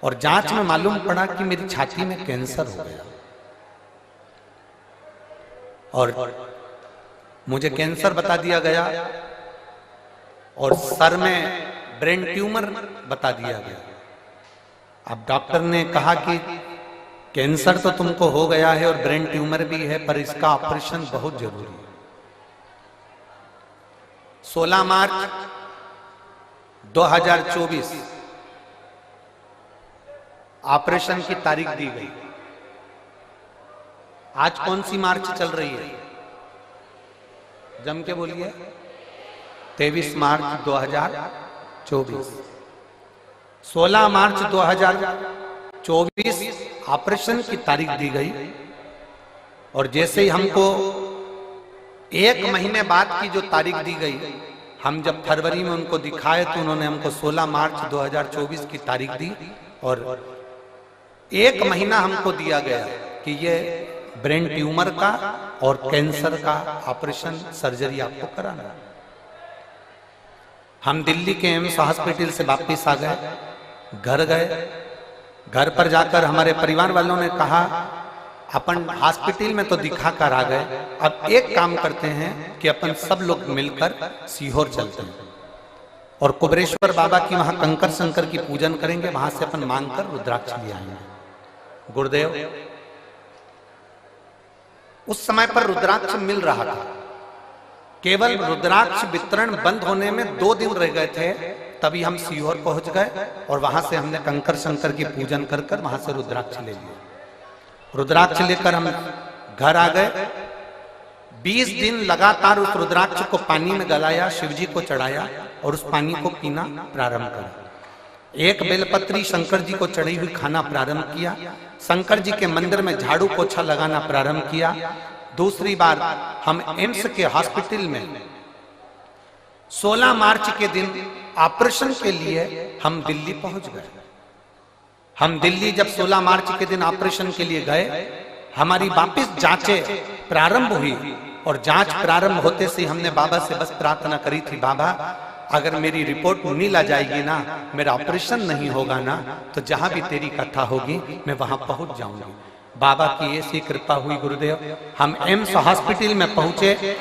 और जांच में मालूम पड़ा कि मेरी छाती में कैंसर हो गया और मुझे कैंसर बता दिया गया और सर में ब्रेन ट्यूमर बता दिया गया। अब डॉक्टर ने कहा कि कैंसर तो तुमको हो गया है और ब्रेन ट्यूमर भी है, पर इसका ऑपरेशन बहुत जरूरी है। 16 मार्च 2024 ऑपरेशन की तारीख दी गई। आज कौन सी मार्च चल रही है? जम के बोलिए। 23 मार्च 2024। 16 मार्च 2024 ऑपरेशन की तारीख दी गई और जैसे ही हमको 1 महीने बाद की जो तारीख दी गई, हम जब फरवरी में उनको दिखाए तो उन्होंने हमको 16 मार्च 2024 की तारीख दी और 1 महीना हमको दिया गया कि ये ब्रेन ट्यूमर का और कैंसर का ऑपरेशन सर्जरी आपको कराना है। हम दिल्ली के एम्स हॉस्पिटल से वापिस आ गए, घर गए। घर पर जाकर हमारे परिवार वालों ने कहा अपन हॉस्पिटल में तो दिखा कर आ गए, अब एक काम करते हैं कि अपन सब लोग मिलकर सीहोर चलते हैं और कुबरेश्वर बाबा की वहां कंकर शंकर की पूजन करेंगे, वहां से अपन मांगकर रुद्राक्ष ले आएंगे। गुरुदेव, उस समय पर रुद्राक्ष मिल रहा था, केवल रुद्राक्ष वितरण बंद होने में 2 दिन रह गए थे, तभी हम सीहोर पहुंच गए और वहां से हमने कंकर शंकर की पूजन कर कर वहां से रुद्राक्ष ले लिया। रुद्राक्ष लेकर हम घर आ गए। 20 दिन लगातार उस रुद्राक्ष को पानी में गलाया, शिवजी को चढ़ाया और उस पानी को पीना प्रारंभ करा। एक बेलपत्री शंकर जी को चढ़ी हुई खाना प्रारंभ किया। शंकर जी के मंदिर में झाड़ू पोछा लगाना प्रारंभ किया। दूसरी बार हम एम्स के हॉस्पिटल में 16 मार्च के दिन ऑपरेशन के लिए हम दिल्ली पहुंच गए। हम दिल्ली जब 16 मार्च के दिन ऑपरेशन के लिए गए, हमारी वापस जांचें प्रारंभ हुई और जांच प्रारंभ होते से हमने बाबा से बस प्रार्थना करी थी, बाबा अगर मेरी रिपोर्ट नील आ जाएगी ना, मेरा ऑपरेशन नहीं होगा ना, तो जहां भी तेरी कथा होगी मैं वहां पहुंच जाऊंगी। बाबा की ऐसी कृपा हुई गुरुदेव, हम एम्स हॉस्पिटल में पहुंचे।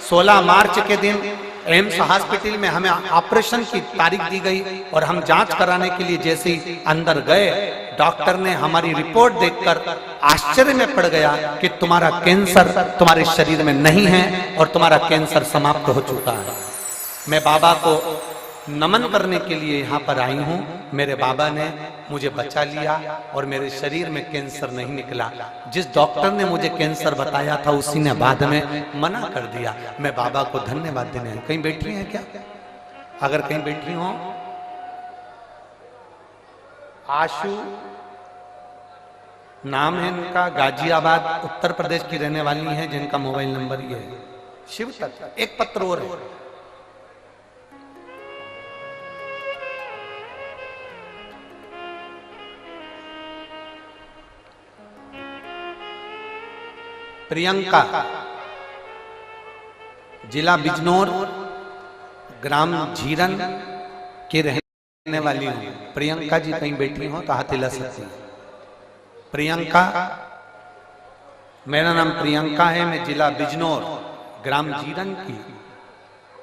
16 मार्च के दिन एम्स हॉस्पिटल में हमें ऑपरेशन की तारीख दी गई और हम जांच कराने के लिए जैसे ही अंदर गए, डॉक्टर ने हमारी रिपोर्ट देखकर आश्चर्य में पड़ गया कि तुम्हारा कैंसर तुम्हारे शरीर में नहीं है और तुम्हारा कैंसर समाप्त हो चुका है। मैं बाबा को नमन करने के लिए यहाँ पर आई हूँ। मेरे बाबा ने मुझे बचा लिया और मेरे शरीर में कैंसर नहीं निकला। जिस डॉक्टर ने मुझे कैंसर बताया था उसी ने बाद में मना कर दिया। मैं बाबा को धन्यवाद देने। कहीं बैठी हैं क्या? अगर कहीं बैठी हो, आशु नाम है इनका, गाजियाबाद उत्तर प्रदेश की रहने वाली हैं, जिनका मोबाइल नंबर ये है। शिव तत्व। एक पत्र और है। प्रियंका, जिला बिजनौर, ग्राम झीरन के रहने वाली हूं। प्रियंका जी कहीं बैठी हो तो हाथ हिला सकती हैं। प्रियंका, मेरा नाम प्रियंका है, मैं जिला बिजनौर, ग्राम झीरन की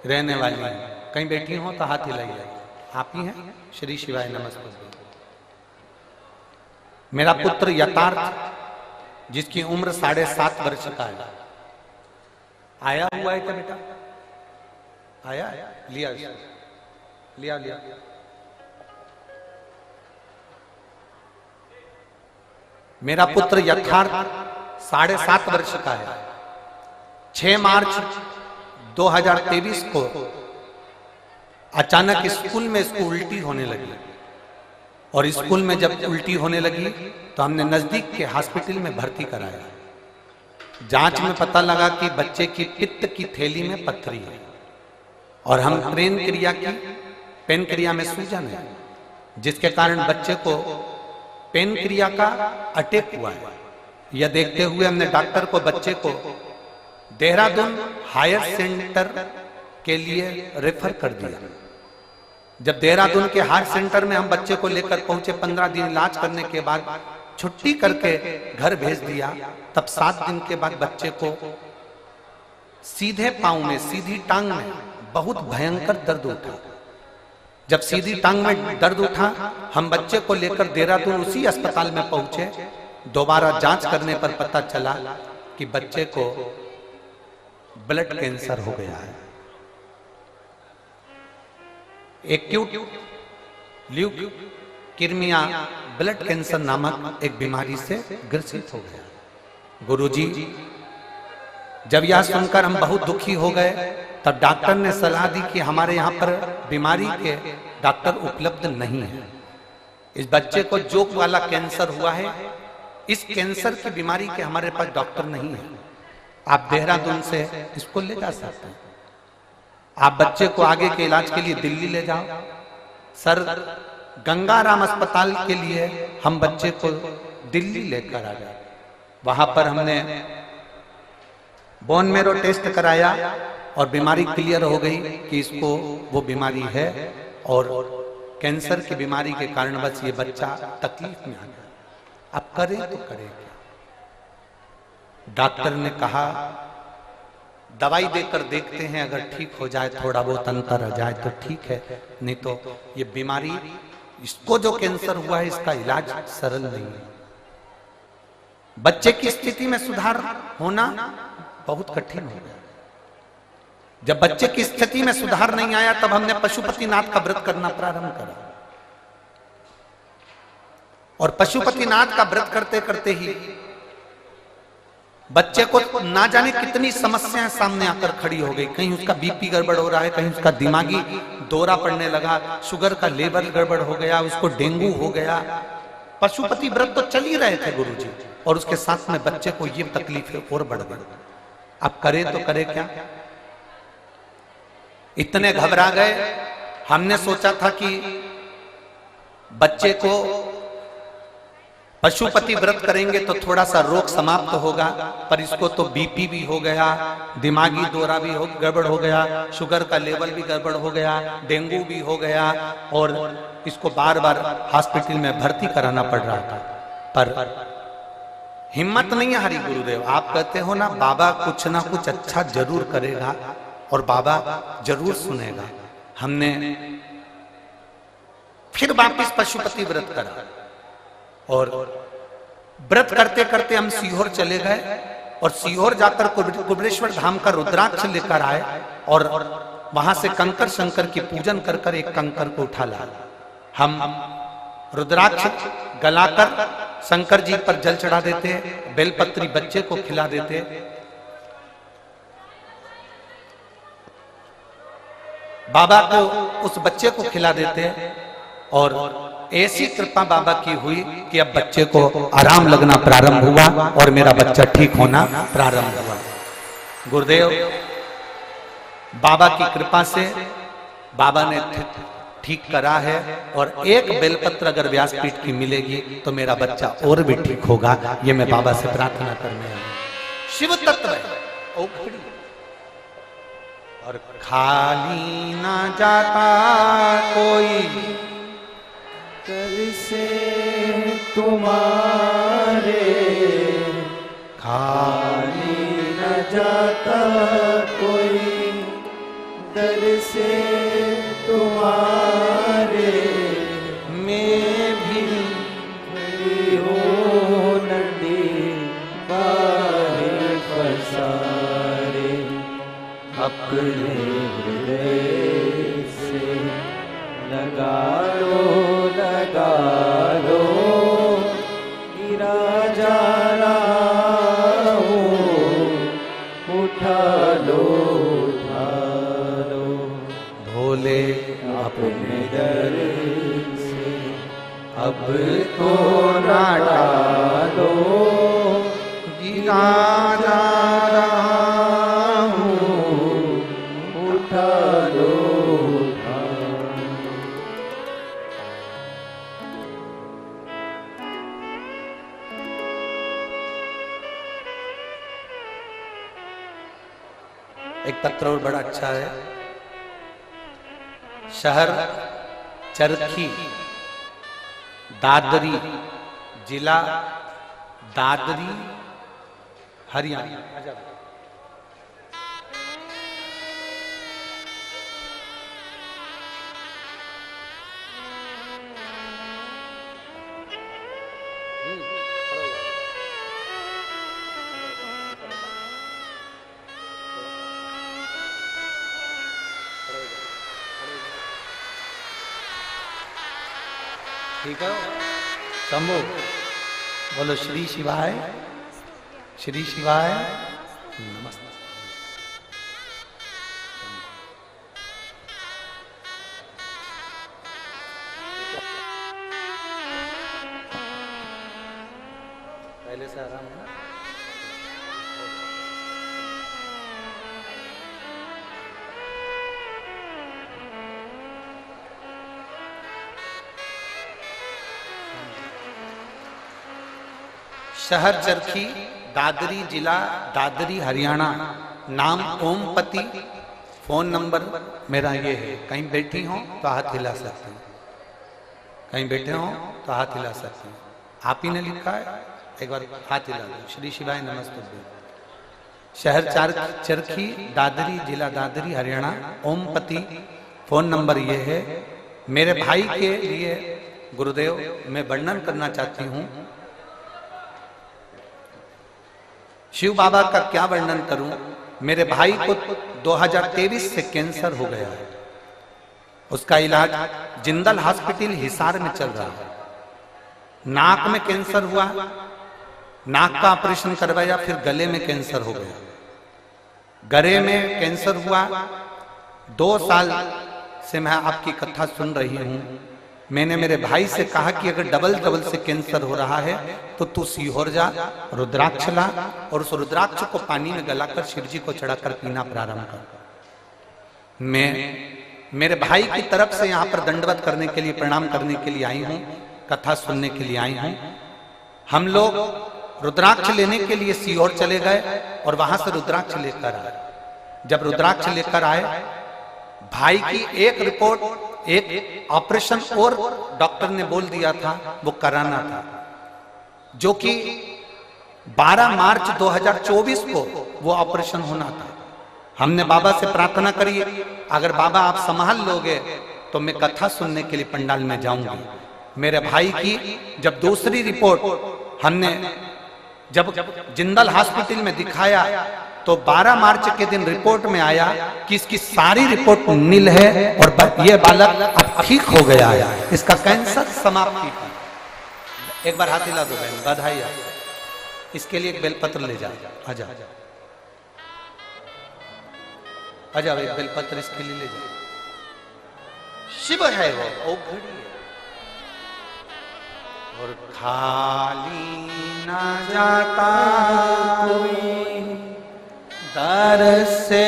रहने वाली हूं। कहीं बैठी हो तो हाथ हिलाइए। आप ही हैं? श्री शिवाय नमस्ते। मेरा पुत्र यथार्थ, जिसकी उम्र 7.5 वर्ष का है, आया हुआ है क्या बेटा? आया? लिया लिया लिया। मेरा पुत्र यथार्थ 7.5 वर्ष का है। 6 मार्च 2023 को अचानक स्कूल में इसको उल्टी होने लगी और स्कूल में जब उल्टी होने लगी तो हमने नजदीक के हॉस्पिटल में भर्ती कराया। जांच में पता लगा कि बच्चे की पित्त की थैली में पथरी है और हम पेन क्रिया में सूजन है, जिसके कारण बच्चे को पेन क्रिया का अटैक हुआ है। यह देखते हुए हमने डॉक्टर को बच्चे को देहरादून हायर सेंटर के लिए रेफर कर दिया। जब देहरादून के हायर सेंटर में हम बच्चे को लेकर पहुंचे, 15 दिन इलाज करने के बाद छुट्टी करके घर भेज दिया। तब 7 दिन के बाद बच्चे को सीधे पांव में, सीधी टांग में बहुत भयंकर दर्द उठा। जब सीधी टांग में दर्द उठा, हम बच्चे को लेकर देहरादून उसी अस्पताल में पहुंचे। दोबारा जांच करने पर पता चला कि बच्चे को ब्लड कैंसर हो गया है। एक्यूट ल्यूकीमिया ब्लड कैंसर नामक एक बीमारी से ग्रसित हो गया। गुरुजी, जब यह सुनकर हम बहुत दुखी हो गए, तब डॉक्टर ने सलाह दी कि हमारे यहाँ पर बीमारी के डॉक्टर उपलब्ध नहीं है। इस बच्चे को जोक वाला कैंसर हुआ है, इस कैंसर की बीमारी के हमारे पास डॉक्टर नहीं है। आप देहरादून से इसको ले जा सकते हैं, आप बच्चे को आगे के इलाज के लिए दिल्ली ले जाओ। सर, गंगाराम अस्पताल के लिए हम बच्चे को दिल्ली लेकर आ गए। वहां पर हमने बोन मेरो टेस्ट कराया और बीमारी क्लियर हो गई कि इसको वो बीमारी है और कैंसर की बीमारी के कारण बस ये बच्चा तकलीफ में आ गया। अब करें तो करें क्या? डॉक्टर ने कहा दवाई देकर देखते हैं, अगर ठीक हो जाए, थोड़ा बहुत अंतर आ जाए तो ठीक है, नहीं तो ये बीमारी, इसको जो कैंसर हुआ है इसका इलाज सरल नहीं है। बच्चे की स्थिति में सुधार होना बहुत कठिन हो गया। जब बच्चे की स्थिति में सुधार नहीं आया, तब हमने पशुपतिनाथ का व्रत करना प्रारंभ करा। और पशुपतिनाथ का व्रत करते करते ही बच्चे को ना जाने कितनी समस्याएं सामने आकर खड़ी हो गई। कहीं उसका बीपी गड़बड़ हो रहा है, कहीं उसका दिमागी दौरा पड़ने लगा, शुगर का लेवल गड़बड़ हो गया, उसको डेंगू हो गया। पशुपति व्रत तो चल ही रहे थे गुरुजी, और उसके साथ में बच्चे को ये तकलीफें और बढ़ गई। अब करे तो करे क्या? इतने घबरा गए। हमने सोचा था कि बच्चे को पशुपति व्रत करेंगे तो थोड़ा सा रोग समाप्त होगा, पर इसको तो बीपी भी हो गया, दिमागी दौरा भी गड़बड़ हो गया, शुगर का लेवल भी गड़बड़ हो गया, डेंगू भी हो गया, और इसको बार बार हॉस्पिटल में भर्ती कराना पड़ रहा था। पर हिम्मत नहीं हारी गुरुदेव। आप कहते हो ना, बाबा कुछ ना कुछ अच्छा जरूर करेगा और बाबा जरूर सुनेगा। हमने फिर वापिस पशुपति व्रत करा, और व्रत करते करते हम सीहोर चले गए, और सीहोर जाकर कुबेरेश्वर धाम का रुद्राक्ष लेकर आए, और वहां से कंकर शंकर की पूजन कर कर एक कंकर को उठा लाए। हम रुद्राक्ष गलाकर शंकर जी पर जल चढ़ा देते, बेलपत्री बच्चे को खिला देते। बाबा को उस बच्चे को खिला देते, और ऐसी कृपा बाबा की हुई कि अब बच्चे को आराम लगना प्रारंभ हुआ और मेरा बच्चा ठीक होना प्रारंभ हुआ। गुरुदेव, बाबा की कृपा से बाबा ने ठीक करा है, और एक बेलपत्र अगर व्यासपीठ की मिलेगी तो मेरा बच्चा और भी ठीक होगा। ये मैं बाबा से प्रार्थना करने आया। शिव तत्व और खाली ना जाता कोई कर से तुम्हारे, खाली न जाता कोई दर से तुम्हारे। मैं भी खड़ी हो नदी बाहे पसारे, अपने हृदय से लगा लो गिरा जा रहा हूँ, उठा लो भोले अपने दर से अब तो ना डालो, गिरा जा रहा हूँ, उठा लो। एक पत्र और बड़ा अच्छा है। शहर चरखी, दादरी, जिला दादरी, हरियाणा। ठीक है शंभू बोलो श्री शिवाय श्री शिवाय नमस्ते। पहले से आराम है ना? शहर चरखी, दादरी जिला दादरी हरियाणा, नाम ओमपति, फोन नंबर मेरा ये है। कहीं बैठी हो तो हाथ हिला सकते हैं, कहीं बैठे हो तो हाथ हिला सकते हैं। आप ही ने लिखा है, एक बार हाथ हिला दो। श्री शिवाय नमस्ते। शहर चरखी, दादरी जिला दादरी हरियाणा, ओमपति, फोन नंबर ये है। मेरे भाई के लिए गुरुदेव मैं वर्णन करना चाहती हूँ। शिव बाबा का क्या वर्णन करूं। मेरे भाई को 2023 से कैंसर हो गया है। उसका इलाज जिंदल हॉस्पिटल हिसार में चल रहा है। नाक में कैंसर हुआ, नाक का ऑपरेशन करवाया, फिर गले में कैंसर हो गया। गले में कैंसर हुआ। 2 साल से मैं आपकी कथा सुन रही हूं। मैंने मेरे भाई से कहा कि अगर डबल से कैंसर हो रहा है तो तू सीहोर जा, रुद्राक्ष ला और उस रुद्राक्ष को पानी में गलाकर शिव जी को चढ़ाकर पीना प्रारंभ कर। मैं मेरे भाई की तरफ से यहाँ पर दंडवत करने के लिए, प्रणाम करने के लिए आई हूँ, कथा सुनने के लिए आई हूँ। हम लोग रुद्राक्ष लेने के लिए सीहोर चले गए और वहां से रुद्राक्ष लेकर आए। जब रुद्राक्ष लेकर आए, भाई की एक रिपोर्ट, एक ऑपरेशन और डॉक्टर ने बोल दिया था वो कराना था, जो कि 12 मार्च 2024 को वो ऑपरेशन होना था। हमने बाबा से प्रार्थना करी, अगर बाबा आप संभाल लोगे तो मैं कथा सुनने के लिए पंडाल में जाऊंगी। मेरे भाई की जब दूसरी रिपोर्ट हमने जब जिंदल हॉस्पिटल में दिखाया तो 12 मार्च के दिन रिपोर्ट में आया कि इसकी सारी रिपोर्ट नील है और ये बालक अब ठीक हो गया है, इसका कैंसर समाप्ति है। एक बार हाथ हिला दो बहन, बधाई। इसके लिए एक बेलपत्र ले जाओ, आजा आजा, एक बेलपत्र इसके लिए ले जाओ। शिव है वो घड़ी है और खाली ना जाता कोई दर से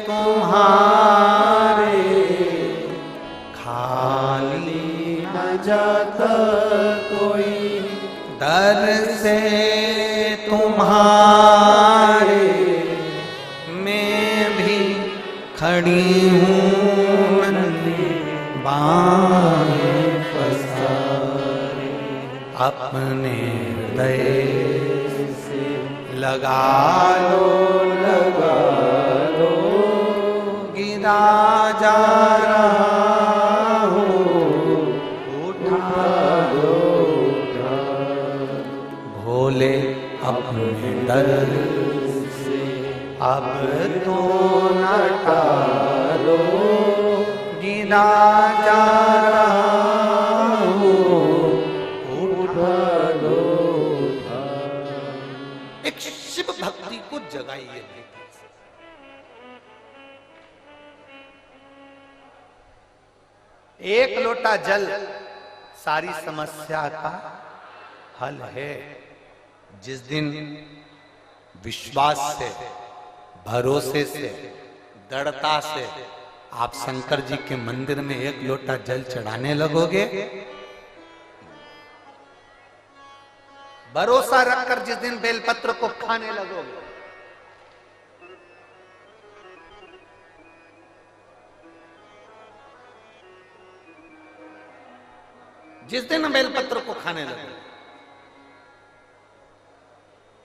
तुम्हारे, खाली न जाता कोई दर से तुम्हारे। मैं भी खड़ी हूँ बाएं पसारे, अपने हृदय लगा लो गिरा जा रहा हो, उठा लो भोले अपने दर से अब तो न टालो, गिरा जा रहा हो, उठा लो। एक शिव भक्ति को जगाइए। एक लोटा जल सारी समस्या का हल है। जिस दिन विश्वास से, भरोसे से, दृढ़ता से आप शंकर जी के मंदिर में एक लोटा जल चढ़ाने लगोगे, भरोसा रखकर जिस दिन बेलपत्र को खाने लगोगे, जिस दिन बेलपत्र को खाने लगोगे,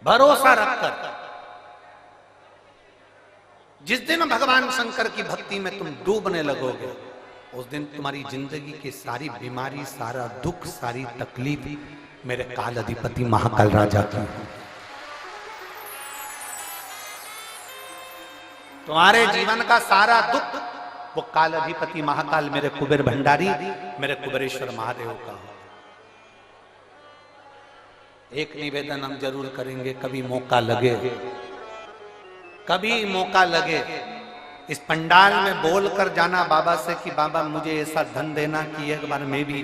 भरोसा रखकर जिस दिन भगवान शंकर की भक्ति में तुम डूबने लगोगे, उस दिन तुम्हारी जिंदगी की सारी बीमारी, सारा दुख, सारी तकलीफ मेरे काल अधिपति महाकाल राजा की। तुम्हारे जीवन का सारा दुख, वो काल अधिपति महाकाल मेरे कुबेर भंडारी, मेरे कुबेरेश्वर महादेव का हो। एक निवेदन हम जरूर करेंगे, कभी मौका लगे, कभी मौका लगे, इस पंडाल में बोलकर जाना बाबा से कि बाबा मुझे ऐसा धन देना कि एक बार मैं भी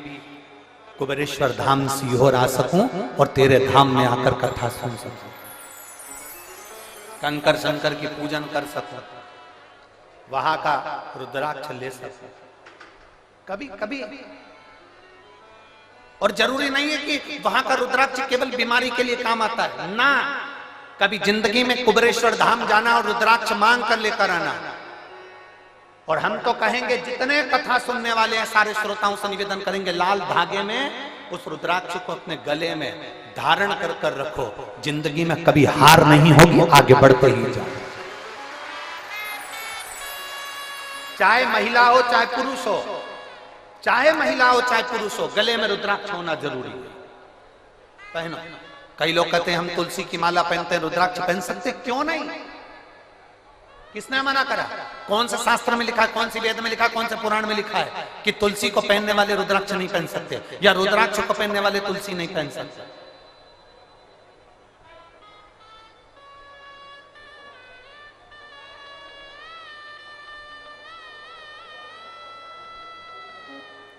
कुबेरेश्वर धाम सीहोर आ सकूं और तेरे धाम में आकर कथा सुन सकूं, कंकर शंकर की पूजन कर सकूं, वहां का रुद्राक्ष ले सकूं कभी कभी। और जरूरी नहीं है कि वहां का रुद्राक्ष केवल बीमारी के लिए काम आता है ना, कभी जिंदगी में कुबेरेश्वर धाम जाना और रुद्राक्ष मांग कर लेकर आना। और हम तो कहेंगे जितने कथा सुनने वाले हैं सारे श्रोताओं से निवेदन करेंगे, लाल धागे में उस रुद्राक्ष को अपने गले में धारण कर कर रखो, जिंदगी में कभी हार नहीं होगी, आगे बढ़ते ही जाओ। चाहे महिला हो चाहे पुरुष हो, चाहे महिला हो चाहे पुरुष हो, गले में रुद्राक्ष होना जरूरी है, पहनो। कई लोग कहते हैं हम तुलसी की माला पहनते हैं, रुद्राक्ष पहन सकते, क्यों नहीं? किसने मना करा? कौन से शास्त्र में लिखा है, कौन सी वेद में लिखा है, कौन से पुराण में लिखा है कि तुलसी को पहनने वाले रुद्राक्ष नहीं पहन सकते, या रुद्राक्ष को पहनने वाले तुलसी नहीं पहन सकते?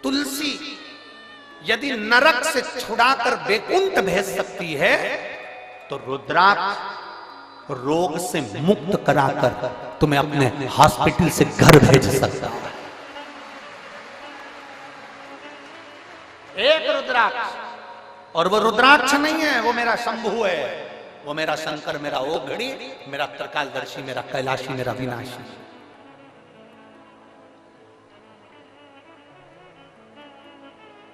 तुलसी यदि नरक से छुड़ाकर वैकुंठ भेज सकती है, तो रुद्राक्ष रोग से मुक्त कराकर तुम्हें अपने हॉस्पिटल से घर भेज सकता है। एक रुद्राक्ष, और वो रुद्राक्ष नहीं है, वो मेरा शंभु है, वो मेरा शंकर, मेरा ओघड़ी, मेरा त्रिकालदर्शी, मेरा कैलाशी, मेरा विनाशी।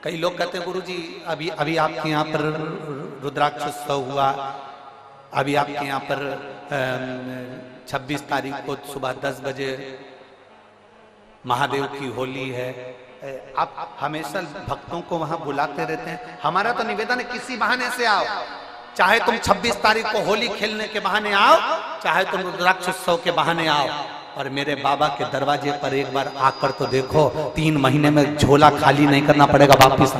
कई लोग कहते हैं गुरुजी अभी अभी आपके यहाँ पर रुद्राक्ष उत्सव हुआ, अभी आपके यहाँ पर 26 तारीख को सुबह 10 बजे महादेव की होली है, आप हमेशा भक्तों को वहां बुलाते रहते हैं। हमारा तो निवेदन है किसी बहाने से आओ, चाहे तुम 26 तारीख को होली खेलने के बहाने आओ, चाहे तुम रुद्राक्ष उत्सव के बहाने आओ, और मेरे बाबा के दरवाजे पर एक बार आकर तो देखो, 3 महीने में झोला खाली नहीं करना पड़ेगा वापिस।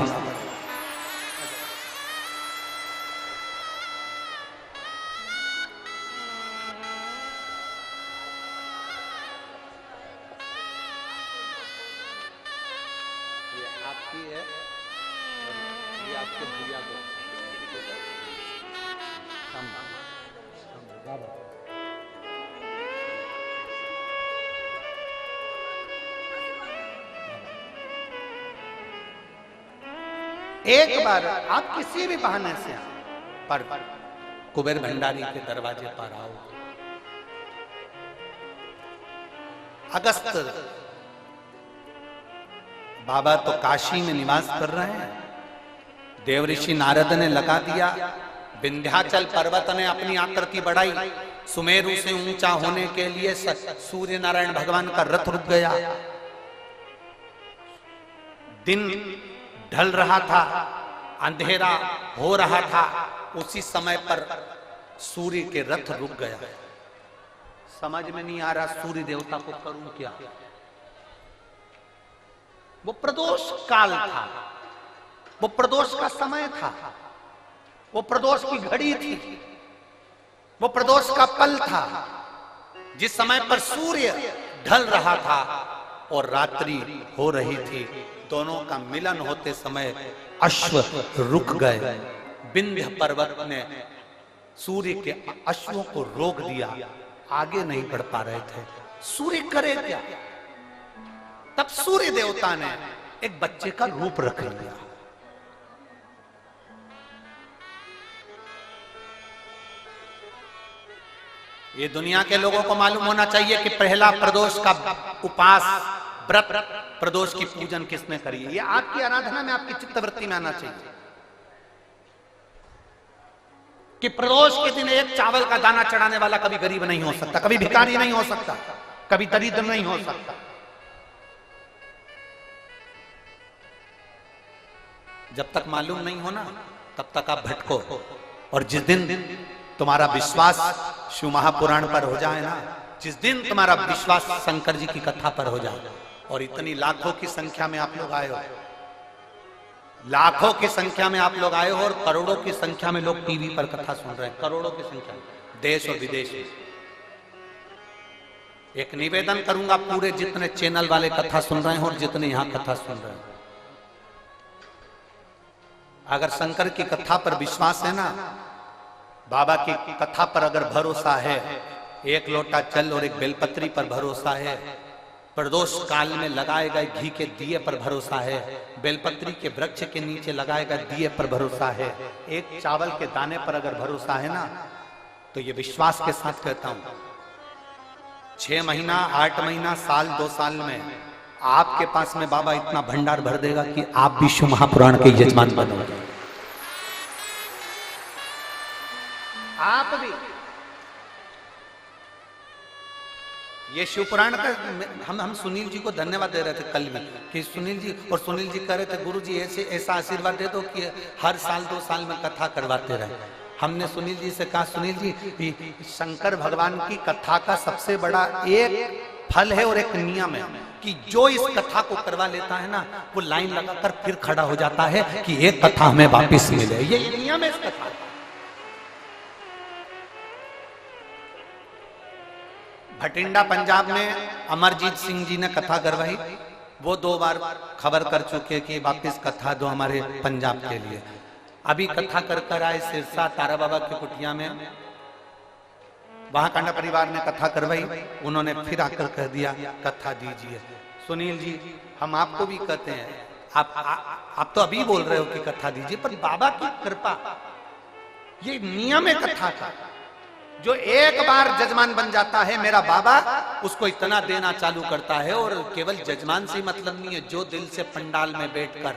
एक बार आप किसी भी बहाने से पर कुबेर भंडारी के दरवाजे पर आओ। अगस्त बाबा तो काशी में निवास कर रहे हैं, देवऋषि नारद ने लगा दिया, विंध्याचल पर्वत ने अपनी आकृति बढ़ाई, सुमेरु से ऊंचा होने के लिए सूर्य नारायण भगवान का रथ रुक गया, दिन ढल रहा था, अंधेरा हो रहा था, उसी समय पर सूर्य के रथ रुक गया। समझ में नहीं आ रहा सूर्य देवता को करूं क्या। वो प्रदोष काल था, वो प्रदोष का समय था, वो प्रदोष की घड़ी थी, वो प्रदोष का पल था, जिस समय पर सूर्य ढल रहा था और रात्रि हो रही थी। दोनों का मिलन होते समय अश्व रुक गए। विंध्य पर्वत ने सूर्य के अश्वों को रोक दिया, आगे नहीं बढ़ पा रहे थे। सूर्य करे क्या? तब सूर्य देवता ने एक बच्चे का रूप रख लिया। ये दुनिया के लोगों को मालूम होना चाहिए कि पहला प्रदोष का उपास व्रत प्रदोष की पूजन किसने करी है। ये आपकी आराधना में, आपकी चित्तवृत्ति में आना चाहिए कि प्रदोष के दिन एक चावल का दाना चढ़ाने वाला कभी गरीब नहीं हो सकता, कभी भिखारी नहीं हो सकता, कभी दरिद्र नहीं हो सकता। जब तक मालूम नहीं होना तब तक आप भटको। और जिस दिन तुम्हारा विश्वास शिव महापुराण पर हो जाए ना, जिस दिन तुम्हारा विश्वास शंकर जी की कथा पर हो जाए, और इतनी लाखों की संख्या में आप लोग आए हो, लाखों की संख्या में आप लोग आए हो, और करोड़ों की संख्या में लोग टीवी पर कथा सुन रहे हैं, करोड़ों की संख्या में, देश और विदेश में। एक निवेदन करूंगा, पूरे जितने चैनल वाले कथा सुन रहे हैं और जितने यहां कथा सुन रहे हैं, अगर शंकर की कथा पर विश्वास है ना, बाबा की कथा पर अगर भरोसा है, एक लोटा जल और एक बेलपत्री पर भरोसा है, प्रदोष काल में लगाए गए घी के दिए पर भरोसा है, बेलपत्री के वृक्ष के नीचे लगाए गए दिए पर भरोसा है, एक चावल के दाने पर अगर भरोसा है ना, तो ये विश्वास के साथ कहता हूं, 6 महीना 8 महीना साल 2 साल में आपके पास में बाबा इतना भंडार भर देगा कि आप विश्व महापुराण के यजमान बनोगे। आप भी ये शिवपुराण का हम सुनील जी को धन्यवाद दे रहे थे कल भी, कि सुनील जी, और सुनील जी कह रहे थे गुरु जी ऐसा आशीर्वाद दे दो कि हर साल 2 साल में कथा करवाते रहे। हमने सुनील जी से कहा, सुनील जी शंकर भगवान की कथा का सबसे बड़ा एक फल है और एक नियम है कि जो इस कथा को करवा लेता है ना, वो लाइन लगाकर फिर खड़ा हो जाता है कि एक कथा हमें वापस मिले। ये नियम है इस कथा। भटिंडा पंजाब में अमरजीत सिंह जी ने कथा करवाई, वो 2 बार खबर कर चुके कि वापस कथा दो हमारे पंजाब के लिए। अभी कथा कर आए सिरसा तारा बाबा की कुटिया में, वहां कांडा परिवार ने कथा करवाई, उन्होंने फिर आकर कह दिया कथा दीजिए। सुनील जी, हम आपको भी कहते हैं, आप तो अभी बोल रहे हो कि कथा दीजिए, पर बाबा की कृपा, ये नियम है कथा का। जो एक बार जजमान बन जाता है मेरा बाबा, उसको इतना देना चालू करता है। और केवल जजमान से मतलब नहीं है, जो दिल से पंडाल में बैठकर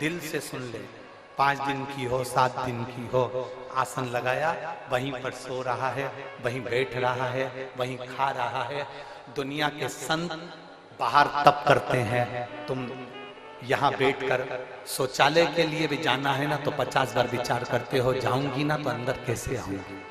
दिल से सुन ले, 5 दिन की हो 7 दिन की हो, आसन लगाया, वहीं पर सो रहा है, वहीं बैठ रहा है, वहीं खा रहा है। दुनिया के संत बाहर तप करते हैं, तुम यहाँ बैठकर शौचालय के लिए भी जाना है ना, तो 50 बार विचार करते हो, जाऊंगी ना तो अंदर कैसे आऊंगी,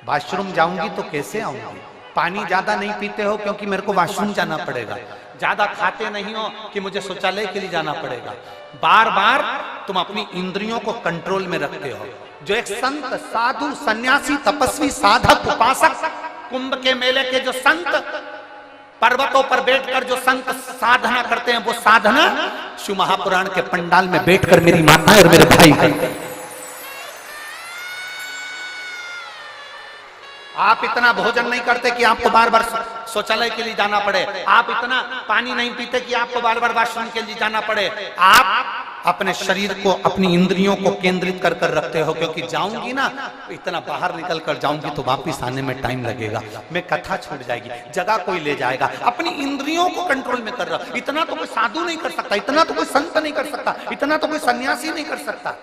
वॉशरूम जाऊंगी तो कैसे आऊंगी। पानी ज्यादा नहीं पीते हो क्योंकि मेरे को वॉशरूम जाना पड़ेगा, ज्यादा खाते नहीं हो कि मुझे शौचालय के लिए जाना पड़ेगा। बार बार तुम अपनी इंद्रियों को कंट्रोल में रखते हो। जो एक संत, साधु, सन्यासी, तपस्वी, साधक, उपासक, कुंभ के मेले के जो संत, पर्वतों पर बैठकर जो संत साधना करते हैं, वो साधना शिव महापुराण के पंडाल में बैठकर मेरी माता और मेरे भाई करते हैं। आप इतना भोजन नहीं करते कि आपको बार बार शौचालय के लिए जाना पड़े, आप इतना पानी नहीं पीते कि आपको बार बार वॉशरूम के लिए जाना पड़े। आप अपने शरीर को, अपनी इंद्रियों को केंद्रित कर कर रखते हो, क्योंकि जाऊंगी ना, इतना बाहर निकल कर जाऊंगी तो वापिस आने में टाइम लगेगा, मैं कथा छूट जाएगी, जगह कोई ले जाएगा। अपनी इंद्रियों को कंट्रोल में कर रहा। इतना तो कोई साधु नहीं कर सकता, इतना तो कोई संत नहीं कर सकता, इतना तो कोई सन्यासी नहीं कर सकता।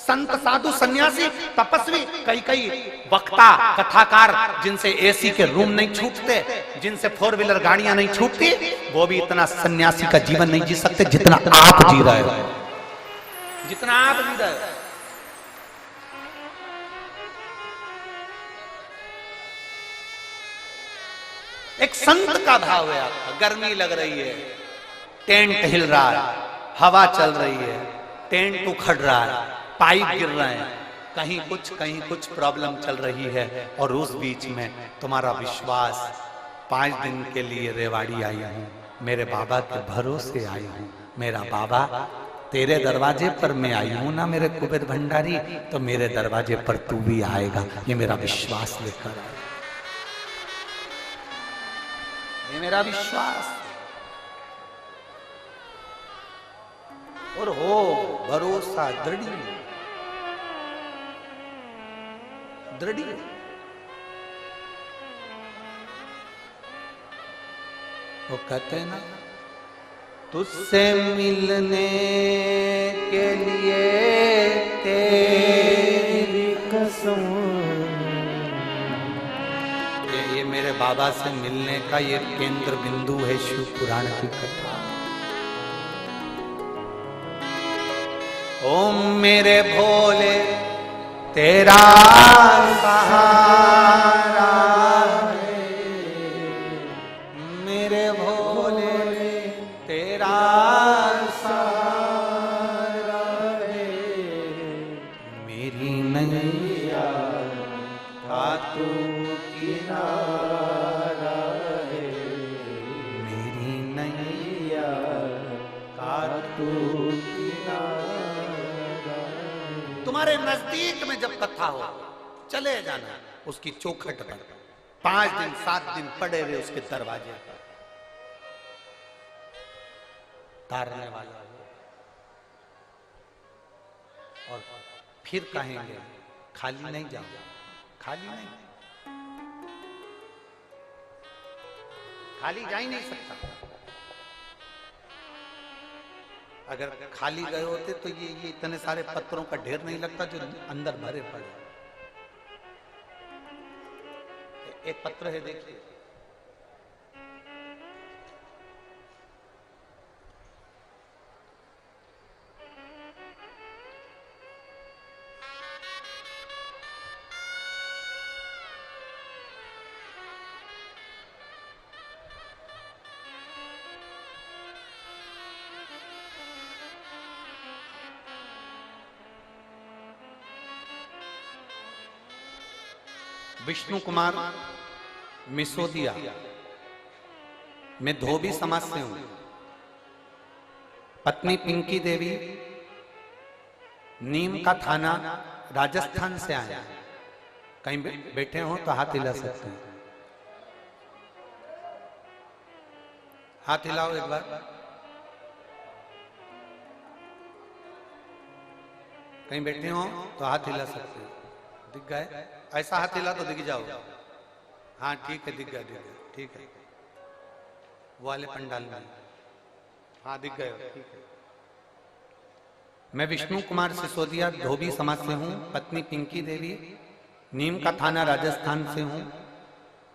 संत, साधु, सन्यासी, तपस्वी, कई वक्ता, कथाकार, जिनसे एसी के रूम नहीं छूटते, जिनसे 4 व्हीलर गाड़ियां नहीं छूटती, वो भी इतना सन्यासी का जीवन नहीं जी सकते जितना आप जी रहे हो, जितना आप जी रहे हो। एक संत का भाव है आपका। गर्मी लग रही है, टेंट हिल रहा है, हवा चल रही है, टेंट उखड़ रहा है, पाइप गिर रहे हैं, कहीं कुछ प्रॉब्लम चल रही है, और उस बीच में तुम्हारा विश्वास, 5 दिन के लिए रेवाड़ी आई हूं, मेरे बाबा के भरोसे आई हूं, मेरा बाबा तेरे दरवाजे पर मैं आई हूं ना मेरे कुबेर भंडारी, तो मेरे दरवाजे पर तू भी आएगा, ये मेरा विश्वास लेकर आए, ये मेरा विश्वास। और हो भरोसा दृढ़, वो कहते हैं ना, तुझसे मिलने के लिए तेरी कसम, ये मेरे बाबा से मिलने का ये केंद्र बिंदु है शिव पुराण की कथा। ओम मेरे भोले तेरा सहारा है, मेरी नैया खातू किनारा है, मेरी नैया खातू किनारा है। तुम्हारे नजदीक में जब कथा हो चले जाना उसकी चौखट पर, 5 दिन 7 दिन पड़े रहे उसके दरवाजे पर, तारने वाला हो और फिर कहेंगे खाली नहीं जाओ, खाली नहीं, खाली जा ही नहीं सकता। अगर खाली गए होते तो ये इतने सारे पत्थरों का ढेर नहीं लगता जो अंदर भरे पड़े। एक पत्र है देखिए, विष्णु कुमार मिसोदिया, मैं धोबी समाज से हूं। पत्नी पिंकी देवी नीम का थाना राजस्थान से आया। कहीं बैठे हो तो हाथ हिला सकते हैं, हाथ हिलाओ एक बार। कहीं बैठे हो तो हाथ हिला सकते हैं, दिख गए? ऐसा हाथ हिला तो दिख जाओ। हाँ ठीक है, दिख गया, दिख गया, ठीक है। वो वाले पंडाल में, हाँ दिख गए, ठीक है। मैं विष्णु कुमार सिसोदिया धोबी समाज से हूँ। पत्नी पिंकी देवी नीम का थाना राजस्थान से हूँ।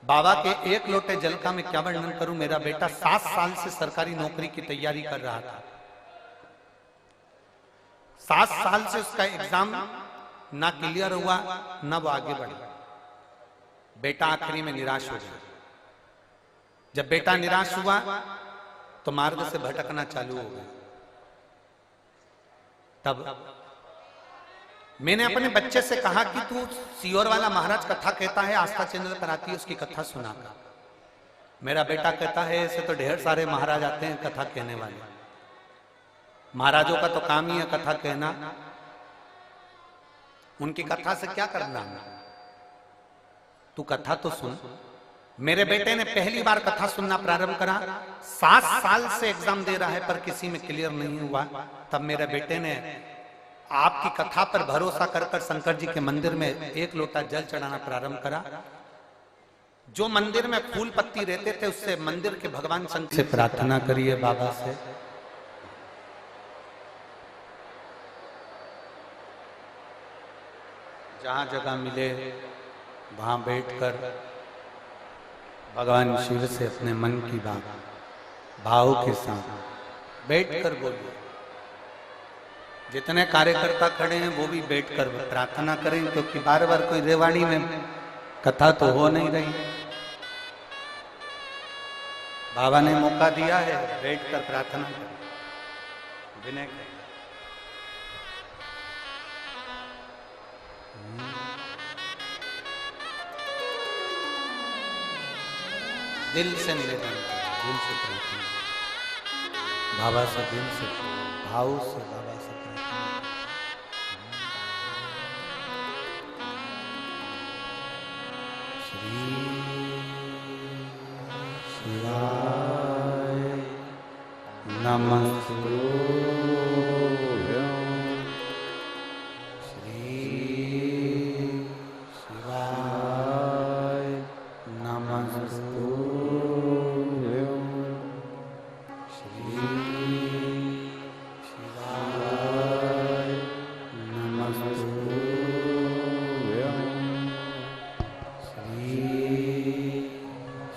बाबा के एक लोटे जल का मैं क्या वर्णन करूं। मेरा बेटा 7 साल से सरकारी नौकरी की तैयारी कर रहा था। 7 साल से उसका एग्जाम ना क्लियर हुआ ना वो आगे बढ़ा। बेटा आखिरी में निराश हो गया। जब बेटा निराश हुआ तो मार्ग से भटकना चालू हो गया। तब मैंने अपने बच्चे से कहा कि तू सीहोर वाला महाराज कथा कहता है, आस्था चैनल पर आती है, उसकी कथा सुना कर। मेरा बेटा कहता है ऐसे तो ढेर सारे महाराज आते हैं कथा कहने वाले, महाराजों का तो काम ही है कथा कहना, उनकी कथा से क्या करना है, तू कथा तो सुन। मेरे बेटे ने पहली बार कथा सुनना प्रारंभ करा। 7 साल से एग्जाम दे रहा है पर किसी में क्लियर नहीं हुआ। तब मेरे बेटे ने आपकी कथा पर भरोसा कर कर शंकर जी के मंदिर में 1 लोटा जल चढ़ाना प्रारंभ करा। जो मंदिर में फूल पत्ती रहते थे उससे मंदिर के भगवान शंकर से प्रार्थना करिए बाबा से। जहां जगह मिले वहां बैठकर भगवान शिव से अपने मन की बात भाव के साथ बैठकर बोलिए। जितने कार्यकर्ता खड़े हैं वो भी बैठकर प्रार्थना करें, क्योंकि बार बार कोई रेवाड़ी में कथा तो हो नहीं रही। बाबा ने मौका दिया है, बैठकर प्रार्थना करें विनय करें। दिल से निवेदन करें, दिल से प्रार्थना, बाबा से दिल से भाव से बाबा से प्रार्थना। श्री शिवाय नमस्तुभ्यं। श्री शिवाय नमस्तुभ्यं। श्री शिवाय नमस्तुभ्यं। श्री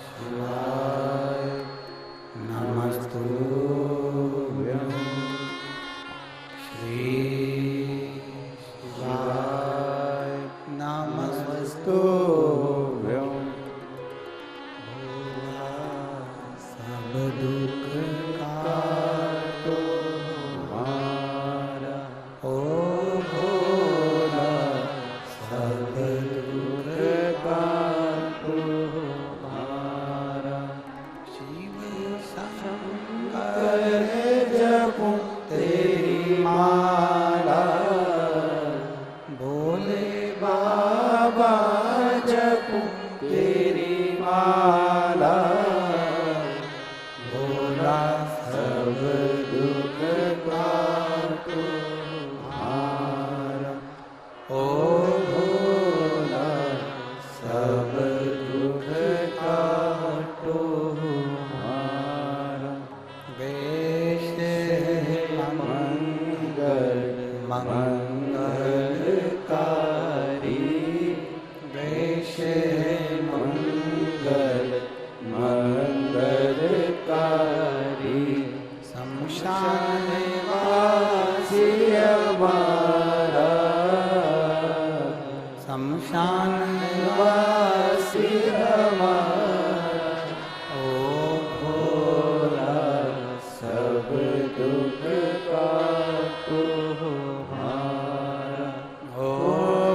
शिवाय नमस्तुभ्यं। बाबा जपूं तेरी माला, भोला सब दुख काटो हारा। ओ भोला सब दुख काटो हारा। वेश मंगल मंगलकारी, वेश मंगल मंगलकारी। शमशान वासी हमारा, शमशान वासी हमारा। ओ भोला सब दुख काटो हारा। ओ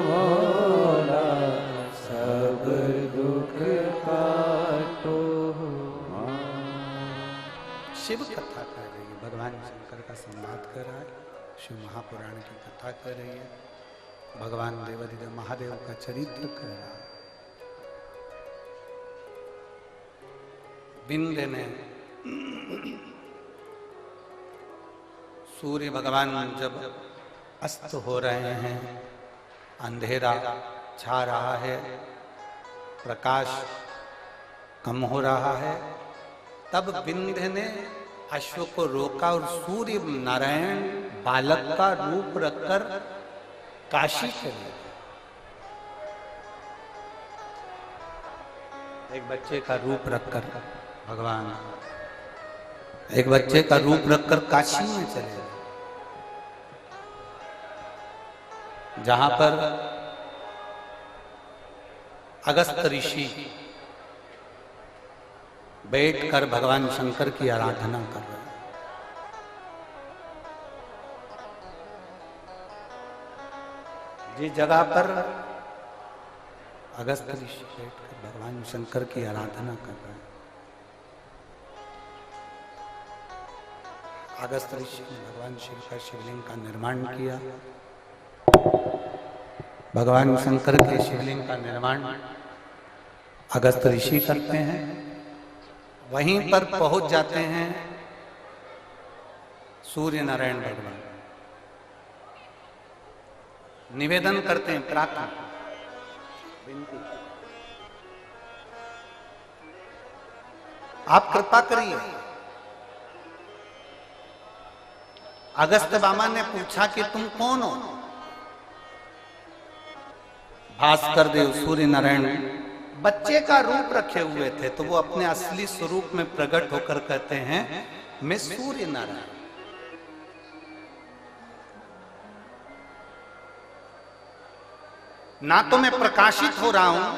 भोला सब दुख काटो हारा। शिव कथा कर रही है, भगवान शंकर का संवाद कर रहा है, शिव महापुराण की कथा कर रही है, भगवान देवाधिदेव महादेव का चरित्र कर रहा है। विंध्य ने सूर्य भगवान जब अस्त हो रहे हैं, अंधेरा छा रहा है, प्रकाश कम हो रहा है, तब विंध्य ने अश्व को रोका और सूर्य नारायण बालक का रूप रखकर काशी चले। एक बच्चे का रूप रखकर भगवान, एक बच्चे का रूप रखकर काशी में चले गए, जहां पर अगस्त ऋषि बैठकर भगवान शंकर की आराधना कर रहे हैं। जिस जगह पर अगस्त ऋषि बैठकर भगवान शंकर की आराधना कर रहे हैं, अगस्त ऋषि ने भगवान शिव का शिवलिंग का निर्माण किया। भगवान शंकर के शिवलिंग का निर्माण अगस्त ऋषि करते हैं। वहीं पर पहुंच जाते हैं सूर्य नारायण भगवान, निवेदन करते हैं, प्रार्थना विनती, आप कृपा करिए। अगस्त बामा ने पूछा कि तुम कौन हो? भास्कर देव सूर्य नारायण बच्चे का रूप रखे हुए थे, तो वो अपने असली स्वरूप में प्रकट होकर कहते हैं, मैं सूर्य नारायण। ना तो मैं प्रकाशित हो रहा हूं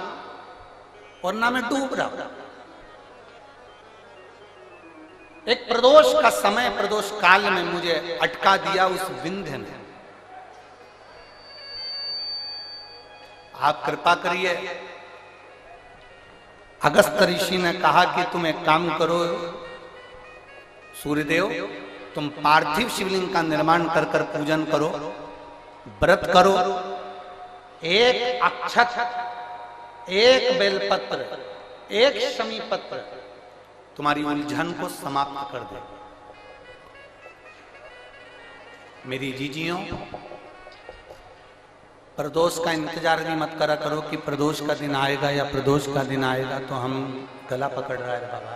और ना मैं डूब रहा हूं। एक प्रदोष का समय, प्रदोष काल में मुझे अटका दिया उस विंध्य ने। आप कृपा करिए। अगस्त ऋषि ने कहा कि तुम एक काम करो सूर्यदेव, तुम पार्थिव शिवलिंग का निर्माण कर कर पूजन करो, व्रत करो, एक अक्षत, एक बेलपत्र, एक शमी पत्र तुम्हारी उलझन को समाप्त कर दे। मेरी जीजियों, प्रदोष का इंतजार भी मत करा करो कि प्रदोष का दिन आएगा या प्रदोष का दिन आएगा तो हम गला पकड़ रहा है बाबा।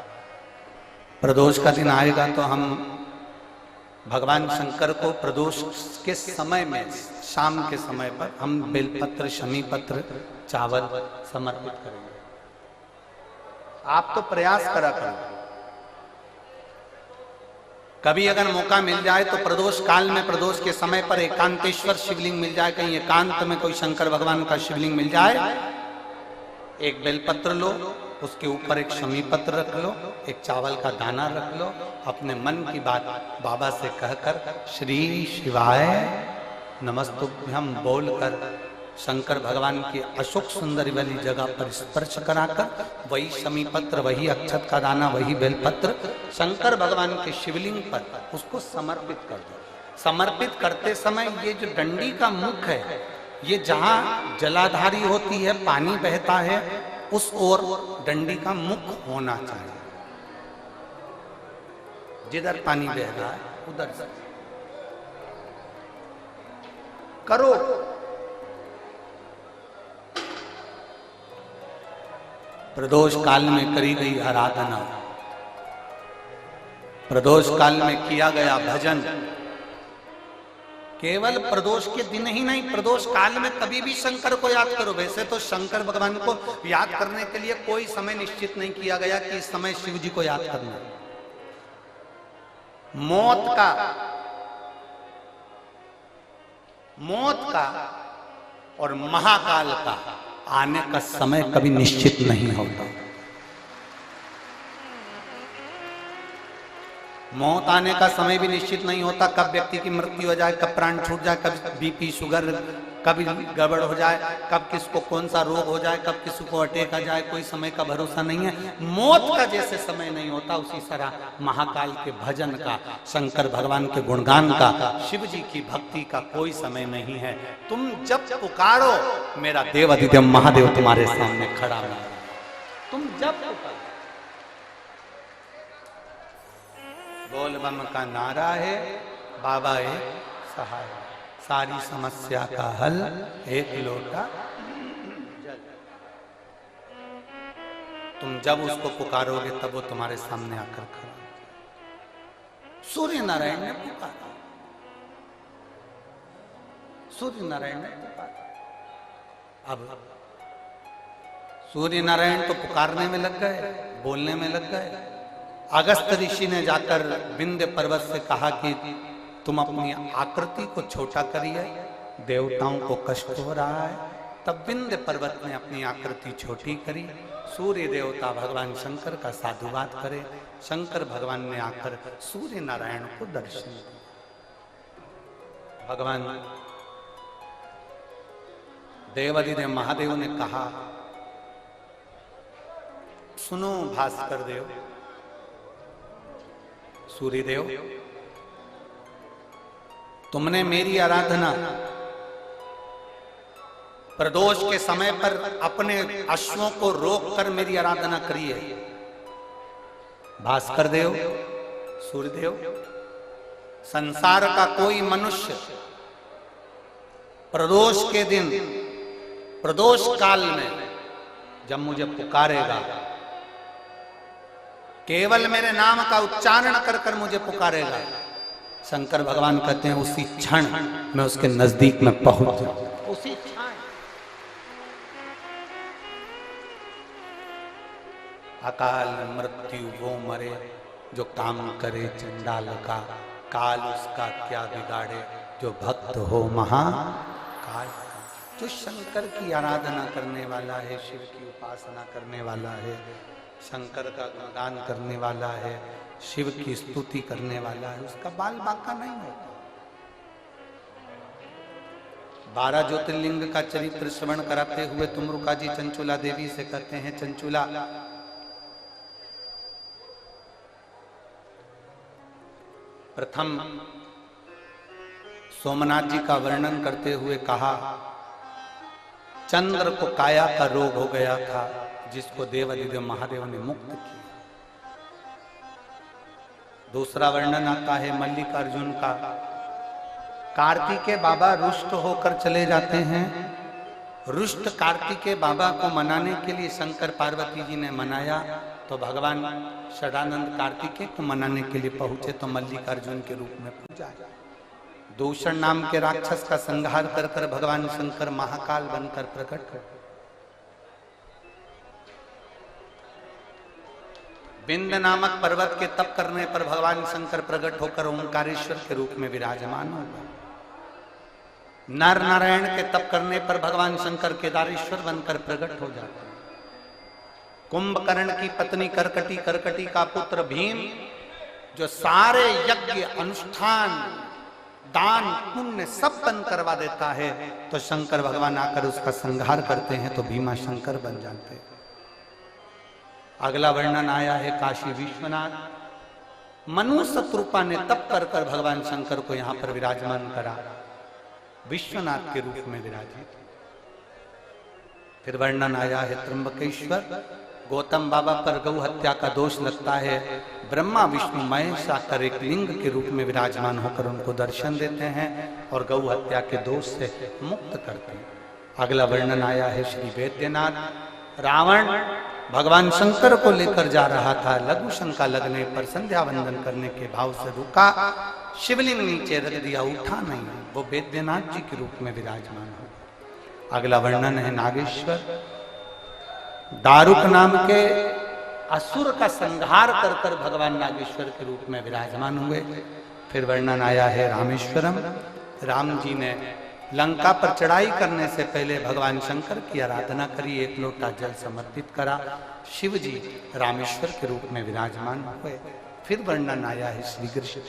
प्रदोष का दिन आएगा तो हम भगवान शंकर को प्रदोष के समय में, शाम के समय पर हम बेलपत्र, शमी पत्र, चावल समर्पित करेंगे। आप तो प्रयास करा करो। कभी अगर मौका मिल जाए तो प्रदोष काल में, प्रदोष के समय पर एकांतेश्वर शिवलिंग मिल जाए, कहीं एकांत में कोई शंकर भगवान का शिवलिंग मिल जाए, एक बेलपत्र लो, उसके ऊपर एक शमी पत्र रख लो, एक चावल का दाना रख लो, अपने मन की बात बाबा से कहकर श्री शिवाय नमस्तुभ्यम बोलकर शंकर भगवान की अशोक सुंदरी वाली जगह पर स्पर्श कराकर वही शमी पत्र, वही अक्षत का दाना, वही बेलपत्र शंकर भगवान के शिवलिंग पर उसको समर्पित कर दो। समर्पित करते समय ये जो डंडी का मुख है ये जहां जलाधारी होती है, पानी बहता है, उस ओर डंडी का मुख होना चाहिए। जिधर पानी बह रहा है उधर से करो। प्रदोष काल में करी गई आराधना, प्रदोष काल में किया गया भजन, केवल प्रदोष के दिन ही नहीं, प्रदोष काल में कभी भी शंकर को याद करो। वैसे तो शंकर भगवान को याद करने के लिए कोई समय निश्चित नहीं किया गया कि इस समय शिव जी को याद करना। मौत का और महाकाल का आने का समय कभी निश्चित नहीं होता। मौत आने का समय भी निश्चित नहीं होता, कब व्यक्ति की मृत्यु हो जाए, कब प्राण छूट जाए, कब बीपी शुगर कभी गड़बड़ हो जाए, कब किसको कौन सा रोग हो जाए, कब किसी को अटैक आ जाए, कोई समय का भरोसा नहीं है। मौत का जैसे समय नहीं होता, उसी तरह महाकाल के भजन का, शंकर भगवान के गुणगान का, शिव जी की भक्ति का कोई समय नहीं है। तुम जब पुकारो, मेरा देव अधिदेव महादेव तुम्हारे सामने खड़ा है। तुम जब पुकारो, बोल बम का नारा है, बाबा एक सहाय, सारी समस्या का हल एक लोटा जल। तुम जब उसको पुकारोगे तब वो तुम्हारे सामने आकर खड़ा। सूर्य नारायण ने पुकारा, सूर्य नारायण ने पुकारा। अब सूर्य नारायण तो पुकारने में लग गए, बोलने में लग गए। अगस्त ऋषि ने जाकर विंध्य पर्वत से कहा कि तुम अपनी आकृति को छोटा करिए, देवताओं को कष्ट हो रहा है। तब विंध्य पर्वत ने अपनी आकृति छोटी करी। सूर्य देवता भगवान शंकर का साधुवाद करे। शंकर भगवान ने आकर सूर्य नारायण को दर्शन दिया। भगवान देवाधिदेव महादेव ने कहा, सुनो भास्कर देव, सूर्यदेव, तुमने मेरी आराधना प्रदोष के समय पर अपने अश्वों को रोककर मेरी आराधना करी है। भास्कर देव, सूर्यदेव, संसार का कोई मनुष्य प्रदोष के दिन, प्रदोष काल में जब मुझे पुकारेगा, केवल मेरे नाम का उच्चारण कर कर मुझे पुकारेगा, शंकर भगवान कहते हैं उसी क्षण मैं उसके नजदीक में पहुंच जाऊं। उसी क्षण अकाल मृत्यु वो मरे जो काम करे चंडाल का, काल उसका क्या बिगाड़े जो भक्त हो महाकाल। जो शंकर की आराधना करने वाला है, शिव की उपासना करने वाला है, शंकर का गुणगान करने वाला है, शिव की स्तुति करने वाला है, उसका बाल बांका नहीं होता। 12 ज्योतिर्लिंग का चरित्र श्रवण कराते हुए तुमरुका जी चंचुला देवी से कहते हैं, चंचुला, प्रथम सोमनाथ जी का वर्णन करते हुए कहा, चंद्र को काया का रोग हो गया था जिसको देवाधिदेव महादेव ने मुक्त किया। दूसरा वर्णन आता है मल्लिकार्जुन का, कार्तिकेय बाबा रुष्ट होकर चले जाते हैं। रुष्ट कार्तिकेय बाबा को मनाने के लिए शंकर पार्वती जी ने मनाया, तो भगवान षडानंद कार्तिकेय को मनाने के लिए पहुंचे तो मल्लिकार्जुन के रूप में पूजा। दूषण नाम के राक्षस का संहार कर कर भगवान शंकर महाकाल बनकर प्रकट कर। विंध्य नामक पर्वत के तप करने पर भगवान शंकर प्रकट होकर ओंकारेश्वर के रूप में विराजमान होगा। नर नारायण के तप करने पर भगवान शंकर केदारेश्वर बनकर प्रकट हो जाते हैं। कुंभकर्ण की पत्नी करकटी, करकटी का पुत्र भीम, जो सारे यज्ञ अनुष्ठान दान पुण्य सब बंद करवा देता है, तो शंकर भगवान आकर उसका संहार करते हैं तो भीमा शंकर बन जाते हैं। अगला वर्णन आया है काशी विश्वनाथ, मनु शत्रुपा ने तप कर कर भगवान शंकर को यहां पर विराजमान करा। विश्वनाथ के रूप में विराजित। फिर वर्णन आया है त्र्यंबकेश्वर, गौतम बाबा पर गौ हत्या का दोष लगता है, ब्रह्मा विष्णु महेश आकर एक लिंग के रूप में विराजमान होकर उनको दर्शन देते हैं और गौ हत्या के दोष से मुक्त करते हैं। अगला वर्णन आया है श्री वैद्यनाथ, रावण भगवान शंकर को लेकर जा रहा था, लघु शंका लगने पर संध्या वंदन करने के भाव से रुका, शिवलिंग नीचे रख दिया, उठा नहीं, वो वैद्यनाथ जी के रूप में विराजमान हो। अगला वर्णन है नागेश्वर, दारुक नाम के असुर का संहार कर कर भगवान नागेश्वर के रूप में विराजमान हुए। फिर वर्णन आया है रामेश्वरम, राम जी ने लंका पर चढ़ाई करने से पहले भगवान शंकर की आराधना करी, एक लोटा जल समर्पित करा, शिव जी रामेश्वर के रूप में विराजमान हुए। फिर वर्णन आया है श्री कृष्ण